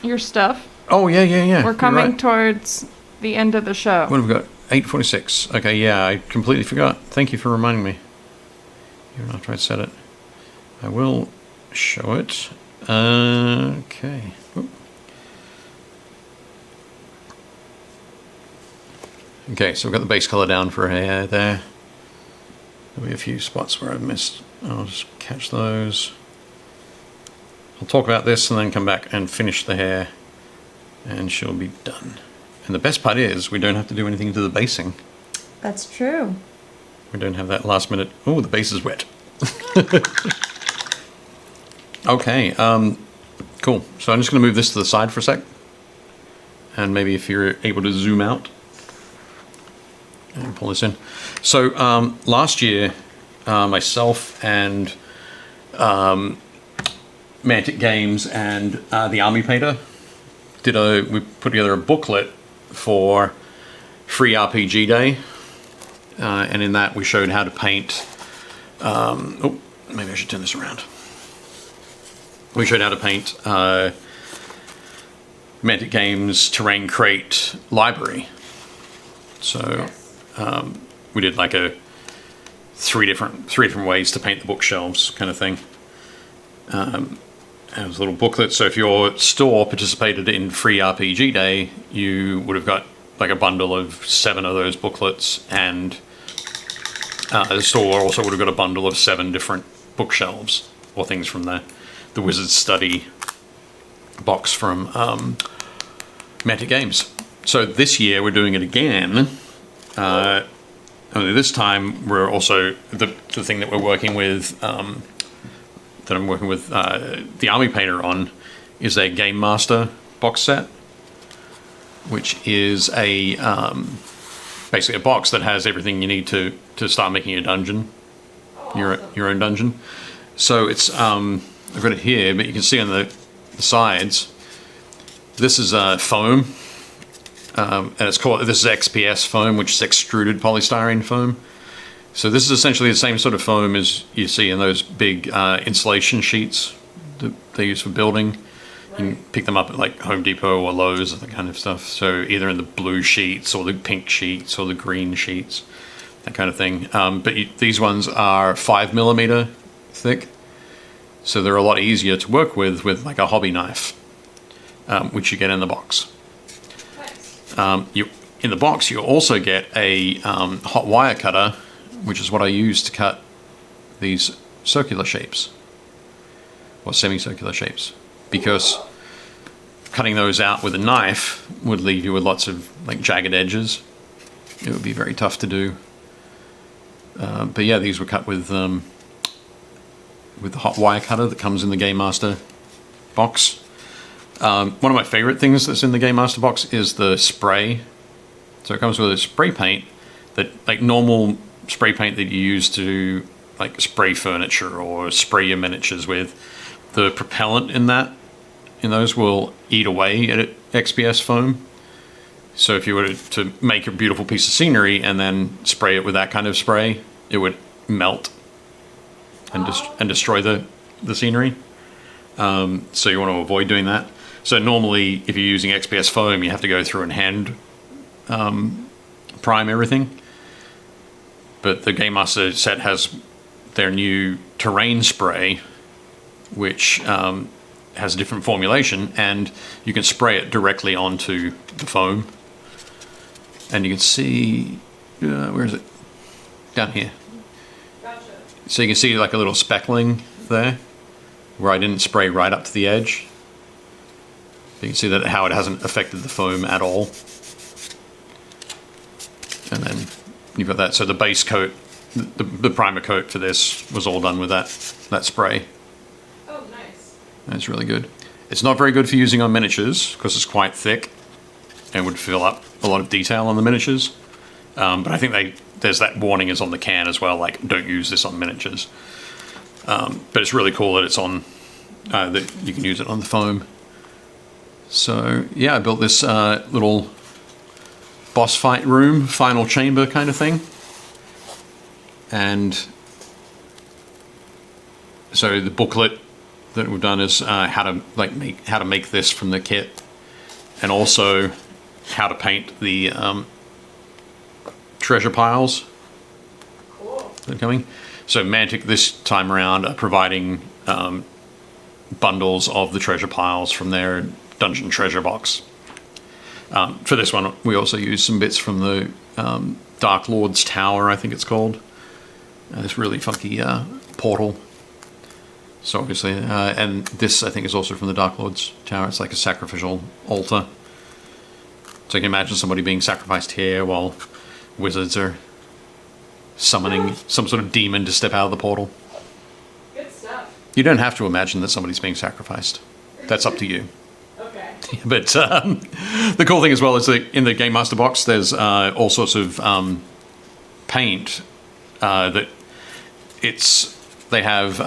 your stuff? Oh, yeah. We're You're coming right. towards the end of the show. What have we got? 8:46. Okay, yeah, I completely forgot. Thank you for reminding me. Even after I said it. I will show it. Okay. Oop. Okay, so we've got the base color down for her hair there. There'll be a few spots where I've missed. I'll just catch those. I'll talk about this and then come back and finish the hair, and she'll be done. And the best part is we don't have to do anything to the basing. That's true. We don't have that last minute, oh, the base is wet. Okay, cool. So I'm just going to move this to the side for a sec. And maybe if you're able to zoom out and pull this in. So last year, myself and Mantic Games and the Army Painter we put together a booklet for Free RPG Day. And in that we showed how to paint, oh, maybe I should turn this around. We showed how to paint Mantic Games Terrain Crate Library. So we did like three different ways to paint the bookshelves kind of thing. And it was a little booklet. So if your store participated in Free RPG Day, you would have got like a bundle of 7 of those booklets, and the store also would have got a bundle of 7 different bookshelves or things from the Wizard's Study box from Meta Games. So this year we're doing it again. Only this time we're also the thing that we're working with, that I'm working with the Army Painter on, is a Game Master box set, which is a basically a box that has everything you need to start making a dungeon, your own dungeon. So it's I've got it here, but you can see on the sides, this is foam, and this is XPS foam, which is extruded polystyrene foam. So this is essentially the same sort of foam as you see in those big insulation sheets that they use for building. You can pick them up at like Home Depot or Lowe's, that kind of stuff. So either in the blue sheets or the pink sheets or the green sheets, that kind of thing. But these ones are 5mm thick, so they're a lot easier to work with like a hobby knife, which you get in the box. In the box, you also get a hot wire cutter, which is what I use to cut these circular shapes or semicircular shapes, because cutting those out with a knife would leave you with lots of like jagged edges. It would be very tough to do. But yeah, these were cut with the hot wire cutter that comes in the Game Master box. One of my favorite things that's in the Game Master box is the spray. So it comes with a spray paint, that like normal spray paint that you use to like spray furniture or spray your miniatures with. The propellant in those will eat away at XPS foam. So if you were to make a beautiful piece of scenery and then spray it with that kind of spray, it would melt and destroy the scenery. So you want to avoid doing that. So normally, if you're using XPS foam, you have to go through and hand prime everything. But the Game Master set has their new terrain spray, which has a different formulation, and you can spray it directly onto the foam. And you can see, where is it? Down here. Gotcha. So you can see like a little speckling there, where I didn't spray right up to the edge. You can see that how it hasn't affected the foam at all. And then you've got that. So the base coat, the primer coat for this was all done with that spray. Oh, nice. That's really good. It's not very good for using on miniatures because it's quite thick and would fill up a lot of detail on the miniatures. But I think there's that warning is on the can as well, like don't use this on miniatures. But it's really cool that it's on, that you can use it on the foam. So yeah, I built this little boss fight room, final chamber kind of thing. And so the booklet that we've done is how to make this from the kit, and also how to paint the treasure piles. Cool. That are coming. So Mantic this time around are providing bundles of the treasure piles from their dungeon treasure box. For this one, we also used some bits from the Dark Lord's Tower, I think it's called. This really funky portal. So obviously, and this I think is also from the Dark Lord's Tower. It's like a sacrificial altar. So you can imagine somebody being sacrificed here while wizards are summoning some sort of demon to step out of the portal. Good stuff. You don't have to imagine that somebody's being sacrificed. That's up to you. Okay. But the cool thing as well is that in the Game Master box, there's all sorts of paint that they have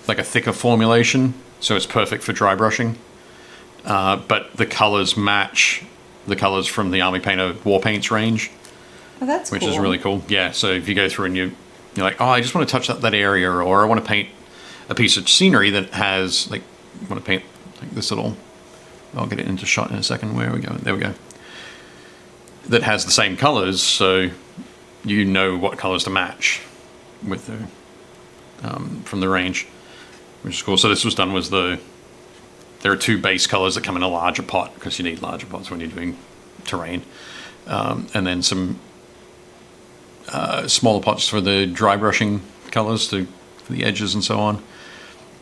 like a thicker formulation, so it's perfect for dry brushing. But the colors match the colors from the Army Painter War Paints range. Oh, that's which cool. is really cool. Yeah, so if you go through and you're like, oh, I just want to touch that area, or I want to paint a piece of scenery that has, like, I want to paint like this little, I'll get it into shot in a second. Where are we going? There we go. That has the same colors, so you know what colors to match with the, from the range, which is cool. So this was done with there are two base colors that come in a larger pot, because you need larger pots when you're doing terrain. And then some smaller pots for the dry brushing colors for the edges and so on.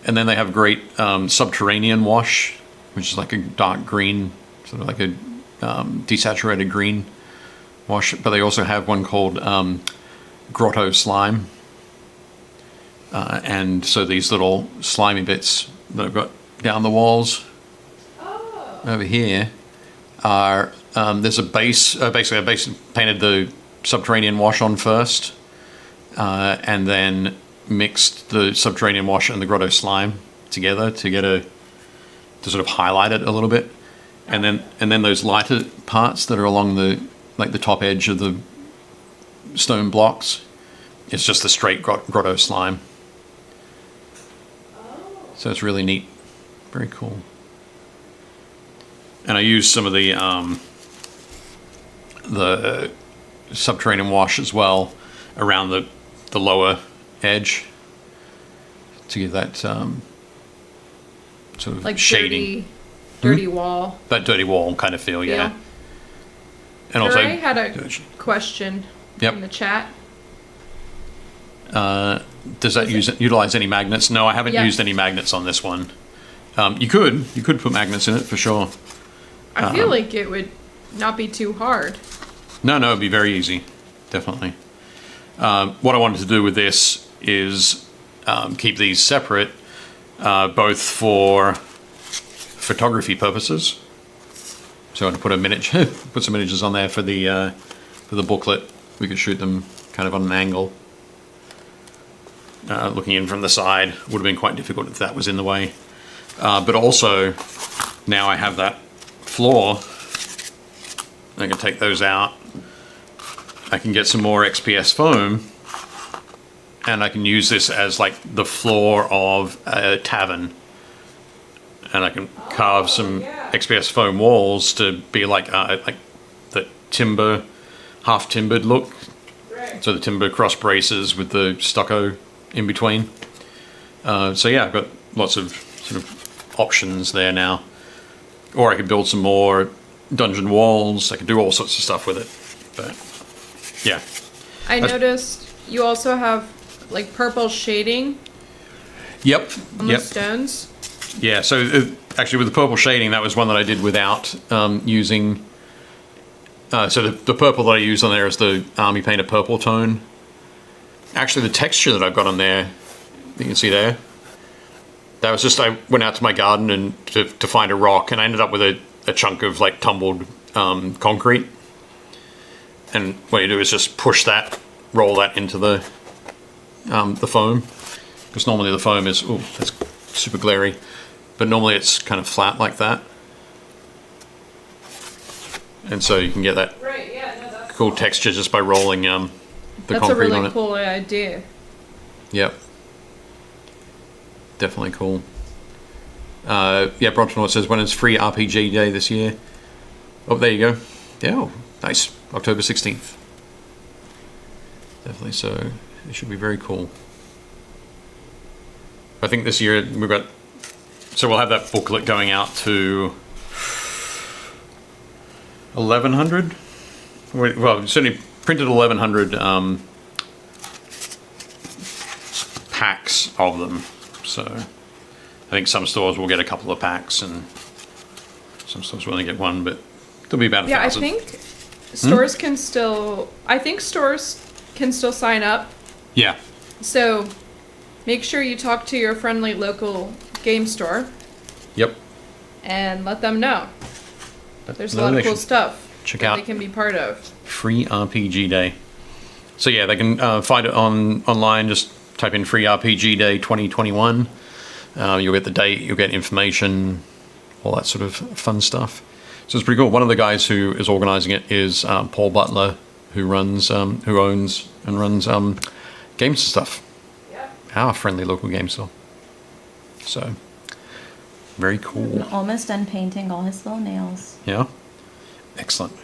And then they have great subterranean wash, which is like a dark green, sort of like a desaturated green wash. But they also have one called grotto slime. And so these little slimy bits that I've got down the walls over here are, there's a base, basically I painted the subterranean wash on first, and then mixed the subterranean wash and the grotto slime together to sort of highlight it a little bit. And then those lighter parts that are along the top edge of the stone blocks, it's just the straight grotto slime. So it's really neat. Very cool. And I used some of the subterranean wash as well around the lower edge to give that sort of Like shading. dirty wall. That dirty wall kind of feel, yeah. Yeah. And also, Ray had a question Yep. in the chat. does that utilize any magnets? No, I haven't Yeah. used any magnets on this one. You could put magnets in it for sure. I feel like it would not be too hard. No, it'd be very easy, definitely. What I wanted to do with this is keep these separate, both for photography purposes. So I'd put put some images on there for the booklet. We could shoot them kind of on an angle. Looking in from the side would have been quite difficult if that was in the way. But also, now I have that floor. I can take those out. I can get some more XPS foam, and I can use this as like the floor of a tavern. And I can carve some XPS foam walls to be like the timber, half timbered look. Right. So the timber cross braces with the stucco in between. So yeah, I've got lots of sort of options there now. Or I could build some more dungeon walls. I could do all sorts of stuff with it. But yeah. I noticed you also have like purple shading Yep. on the stones. Yeah, so actually with the purple shading, that was one that I did without using... so the purple that I used on there is the Army Painter purple tone. Actually, the texture that I've got on there, you can see there, that was just, I went out to my garden and to find a rock, and I ended up with a chunk of like tumbled concrete. And what you do is just push that, roll that into the foam. Because normally the foam is, oh, that's super glary. But normally it's kind of flat like that. And so you can get that Right, yeah, no, that's cool texture just by rolling the That's a concrete on really it. cool idea. Yep. Definitely cool. Yeah, Brontonaut says, when is free RPG day this year? Oh, there you go. Yeah, oh, nice. October 16th. Definitely, so it should be very cool. I think this year we've got... So we'll have that booklet going out to 1,100? Well, certainly printed 1,100 packs of them. So I think some stores will get a couple of packs and some stores will only get one, but there'll be about 1,000. Yeah, I think stores can still. I think stores can still sign up. Yeah. So make sure you talk to your friendly local game store Yep. and let them know. There's a lot of cool stuff check that out they can be part of. Free RPG Day. So yeah, they can find it online. Just type in Free RPG Day 2021. You'll get the date. You'll get information. All that sort of fun stuff. So it's pretty cool. One of the guys who is organising it is Paul Butler, who owns and runs games and stuff. Yep. Our friendly local game store. So very cool. Almost done painting all his little nails. Yeah. Excellent.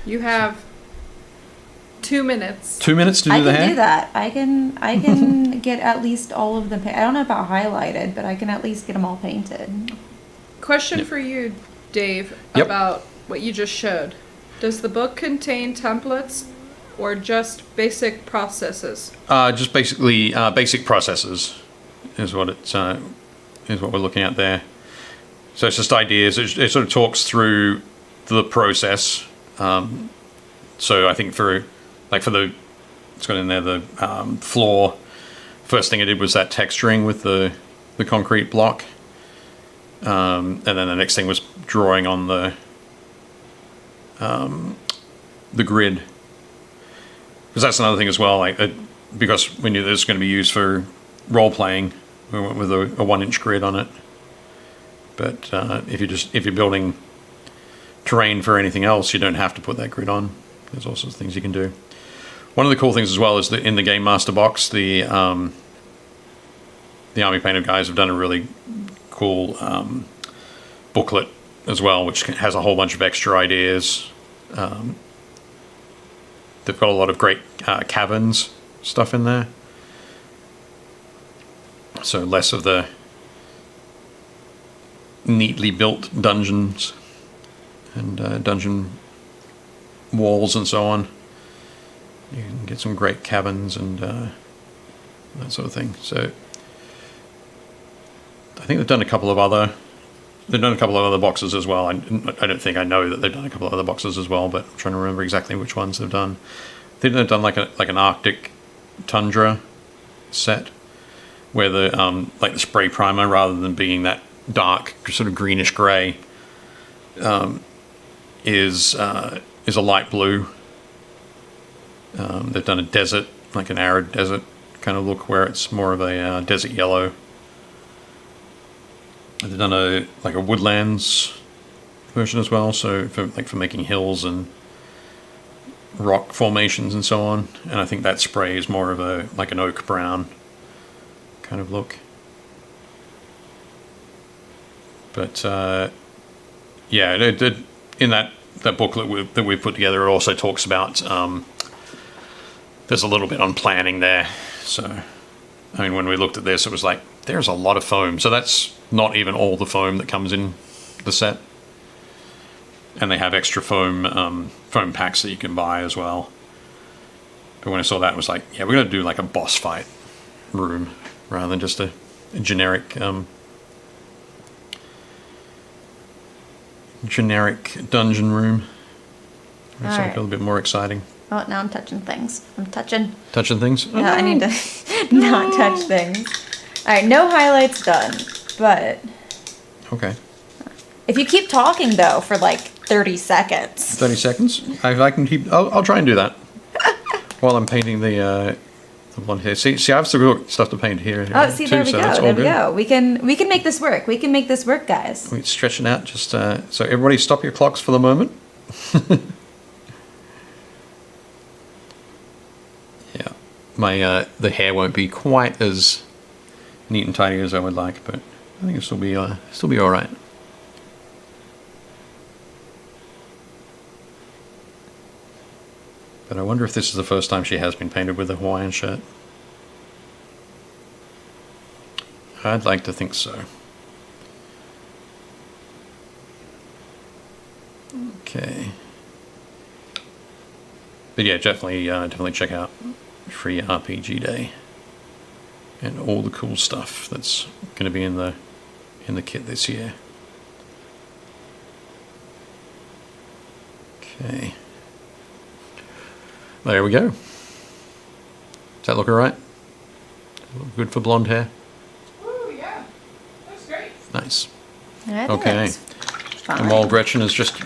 You have 2 minutes. 2 minutes to do I the can hair? do that. I can get at least all of them. I don't know about highlighted, but I can at least get them all painted. Question for you, Dave, Yep. about what you just showed. Does the book contain templates or just basic processes? Just basically basic processes is what is what we're looking at there. So it's just ideas. It sort of talks through the process. So I think for the, it's got in there the floor. First thing I did was that texturing with the concrete block, and then the next thing was drawing on the grid. Because that's another thing as well. Because we knew this was going to be used for role playing, we went with a 1-inch grid on it. But if you're building terrain for anything else, you don't have to put that grid on. There's all sorts of things you can do. One of the cool things as well is that in the Game Master box, the Army Painter guys have done a really cool booklet as well, which has a whole bunch of extra ideas. They've got a lot of great caverns stuff in there. So less of the neatly built dungeons and dungeon walls and so on. You can get some great caverns and that sort of thing. So I think they've done a couple of other boxes as well. I don't think I know that they've done a couple of other boxes as well, but I'm trying to remember exactly which ones they've done. I think they've done like an Arctic tundra set where the like the spray primer, rather than being that dark sort of greenish gray, is a light blue. They've done a desert, like an arid desert kind of look, where it's more of a desert yellow. They've done a woodlands version as well, so for making hills and rock formations and so on. And I think that spray is more of an oak brown kind of look. But yeah, in that booklet that we've put together, it also talks about there's a little bit on planning there. So I mean, when we looked at this, it was like, there's a lot of foam. So that's not even all the foam that comes in the set. And they have extra foam packs that you can buy as well. But when I saw that, it was like, yeah, we're going to do like a boss fight room rather than just a generic dungeon room. It's like a little bit more exciting. Oh, now I'm touching things. I'm touching. Touching things? Yeah, I need to not touch things. All right, no highlights done, but Okay. if you keep talking though for like 30 seconds. 30 seconds? I can keep... I'll try and do that while I'm painting the blonde hair. See, I've still got stuff to paint here. Oh, see, there we so go. that's all There we good. go. We can make this work. We can make this work, guys. We stretch it out. Just so everybody, stop your clocks for the moment. Yeah, the hair won't be quite as neat and tidy as I would like, but I think it'll still be all right. But I wonder if this is the first time she has been painted with a Hawaiian shirt. I'd like to think so. Okay. But yeah, definitely check out Free RPG Day and all the cool stuff that's going to be in the kit this year. Okay. There we go. Does that look alright? Good for blonde hair? Ooh, yeah. That's great. Nice. It Okay. is. Fine. And while Gretchen is just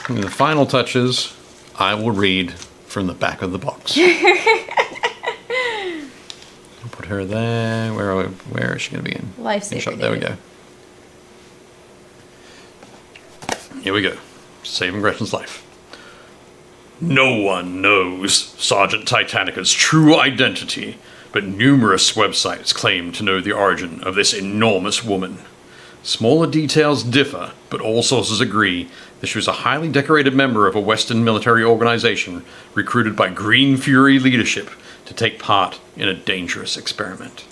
in the final touches, I will read from the back of the box. I'll put her there. Where is she going to be in? Lifesaver, Shot. There we go. Here we go. Saving Gretchen's life. No one knows Sergeant Titanica's true identity, but numerous websites claim to know the origin of this enormous woman. Smaller details differ, but all sources agree that she was a highly decorated member of a Western military organization recruited by Green Fury leadership to take part in a dangerous experiment.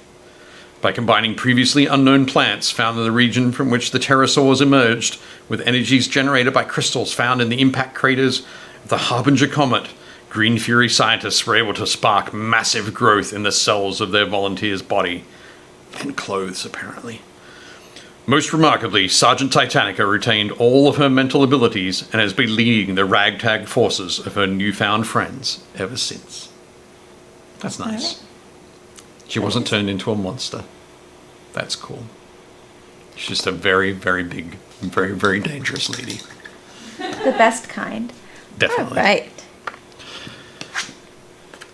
By combining previously unknown plants found in the region from which the pterosaurs emerged with energies generated by crystals found in the impact craters the Harbinger Comet, Green Fury scientists were able to spark massive growth in the cells of their volunteer's body and clothes, apparently. Most remarkably, Sergeant Titanica retained all of her mental abilities and has been leading the ragtag forces of her newfound friends ever since. That's nice. She wasn't turned into a monster. That's cool. She's just a very, very big, very, very dangerous lady. The best kind. Definitely. All right.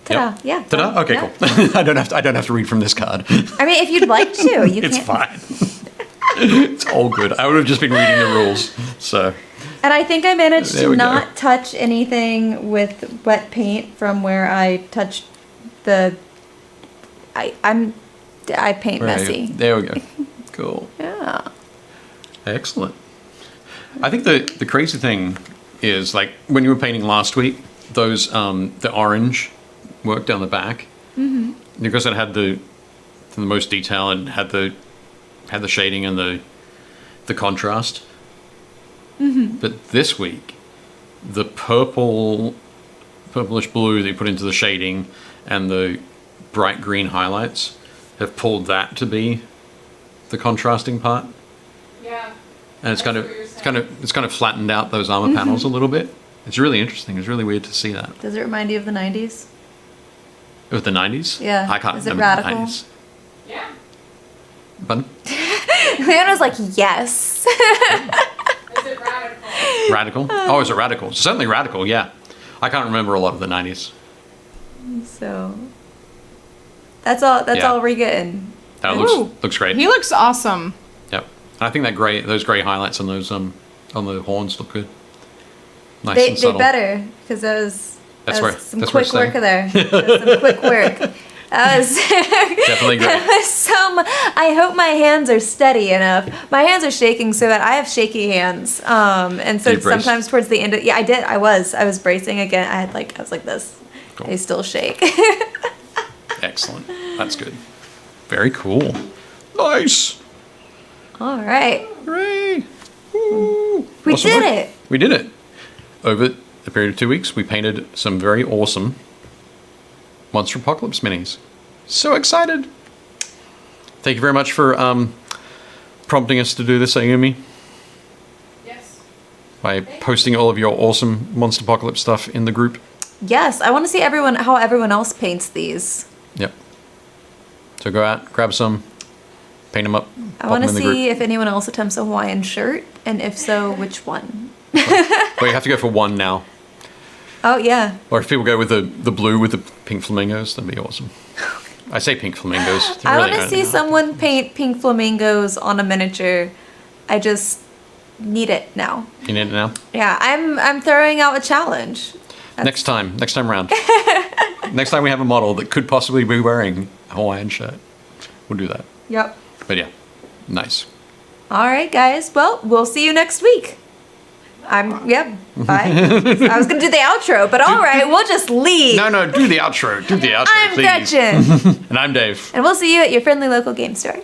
Ta-da. Yep. Yeah. Ta-da? Okay, yeah. cool. I don't have to read from this card. I mean, if you'd like to, you It's can. fine. It's all good. I would have just been reading the rules. So And I think I managed There to we go. not touch anything with wet paint from where I touched the. I paint where are you? messy. There we go. Cool. Yeah. Excellent. I think the crazy thing is, like, when you were painting last week, those the orange work down the back, because it had the most detail and had the shading and the contrast. But this week, the purplish blue that you put into the shading and the bright green highlights have pulled that to be the contrasting part. Yeah. And it's That's kind of what you're it's saying. kind of flattened out those armor panels a little bit. It's really interesting. It's really weird to see that. Does it remind you of the 90s? It was the 90s? Yeah. I can't Is it remember radical? the 90s. Yeah. Pardon? Leona's like, yes. Is it radical? Radical? Oh, is it radical? Certainly radical, yeah. I can't remember a lot of the 90s. So that's all. That's Yeah. all we're getting. That Ooh. looks great. He looks awesome. Yep. And I think those gray highlights on those on the horns look good. Nice They and subtle. better because that was some that's where quick it's work staying. there. That was some quick work. That was Definitely great. that was some. I hope my hands are steady enough. My hands are shaking so bad. I have shaky hands. And so Do you brace? sometimes towards the end. I did. I was bracing again. I was like this. Cool. They still shake. Excellent. That's good. Very cool. Nice. All right. Hooray. Woo. We Awesome did work. it. We did it. Over the period of 2 weeks, we painted some very awesome Monsterpocalypse minis. So excited. Thank you very much for prompting us to do this, Ayumi, Yes. by posting all of your awesome Monsterpocalypse stuff in the group. Yes, I want to see how everyone else paints these. Yep. So go out, grab some, paint them up, I pop want them to in the see group. if anyone else attempts a Hawaiian shirt, and if so, which one. Well, you have to go for one now. Oh yeah. Or if people go with the blue with the pink flamingos, that'd be awesome. I say pink flamingos. They're I really want to not- see someone paint pink flamingos on a miniature. I just need it now. You need it now? Yeah, I'm throwing out a challenge. Next time round. Next time we have a model that could possibly be wearing a Hawaiian shirt, we'll do that. Yep. But yeah, nice. All right, guys. Well, we'll see you next week. Bye. I was gonna do the outro, but all right, we'll just leave. No, do the outro. Do the outro, I'm please. Gretchen, And I'm Dave. and we'll see you at your friendly local game store.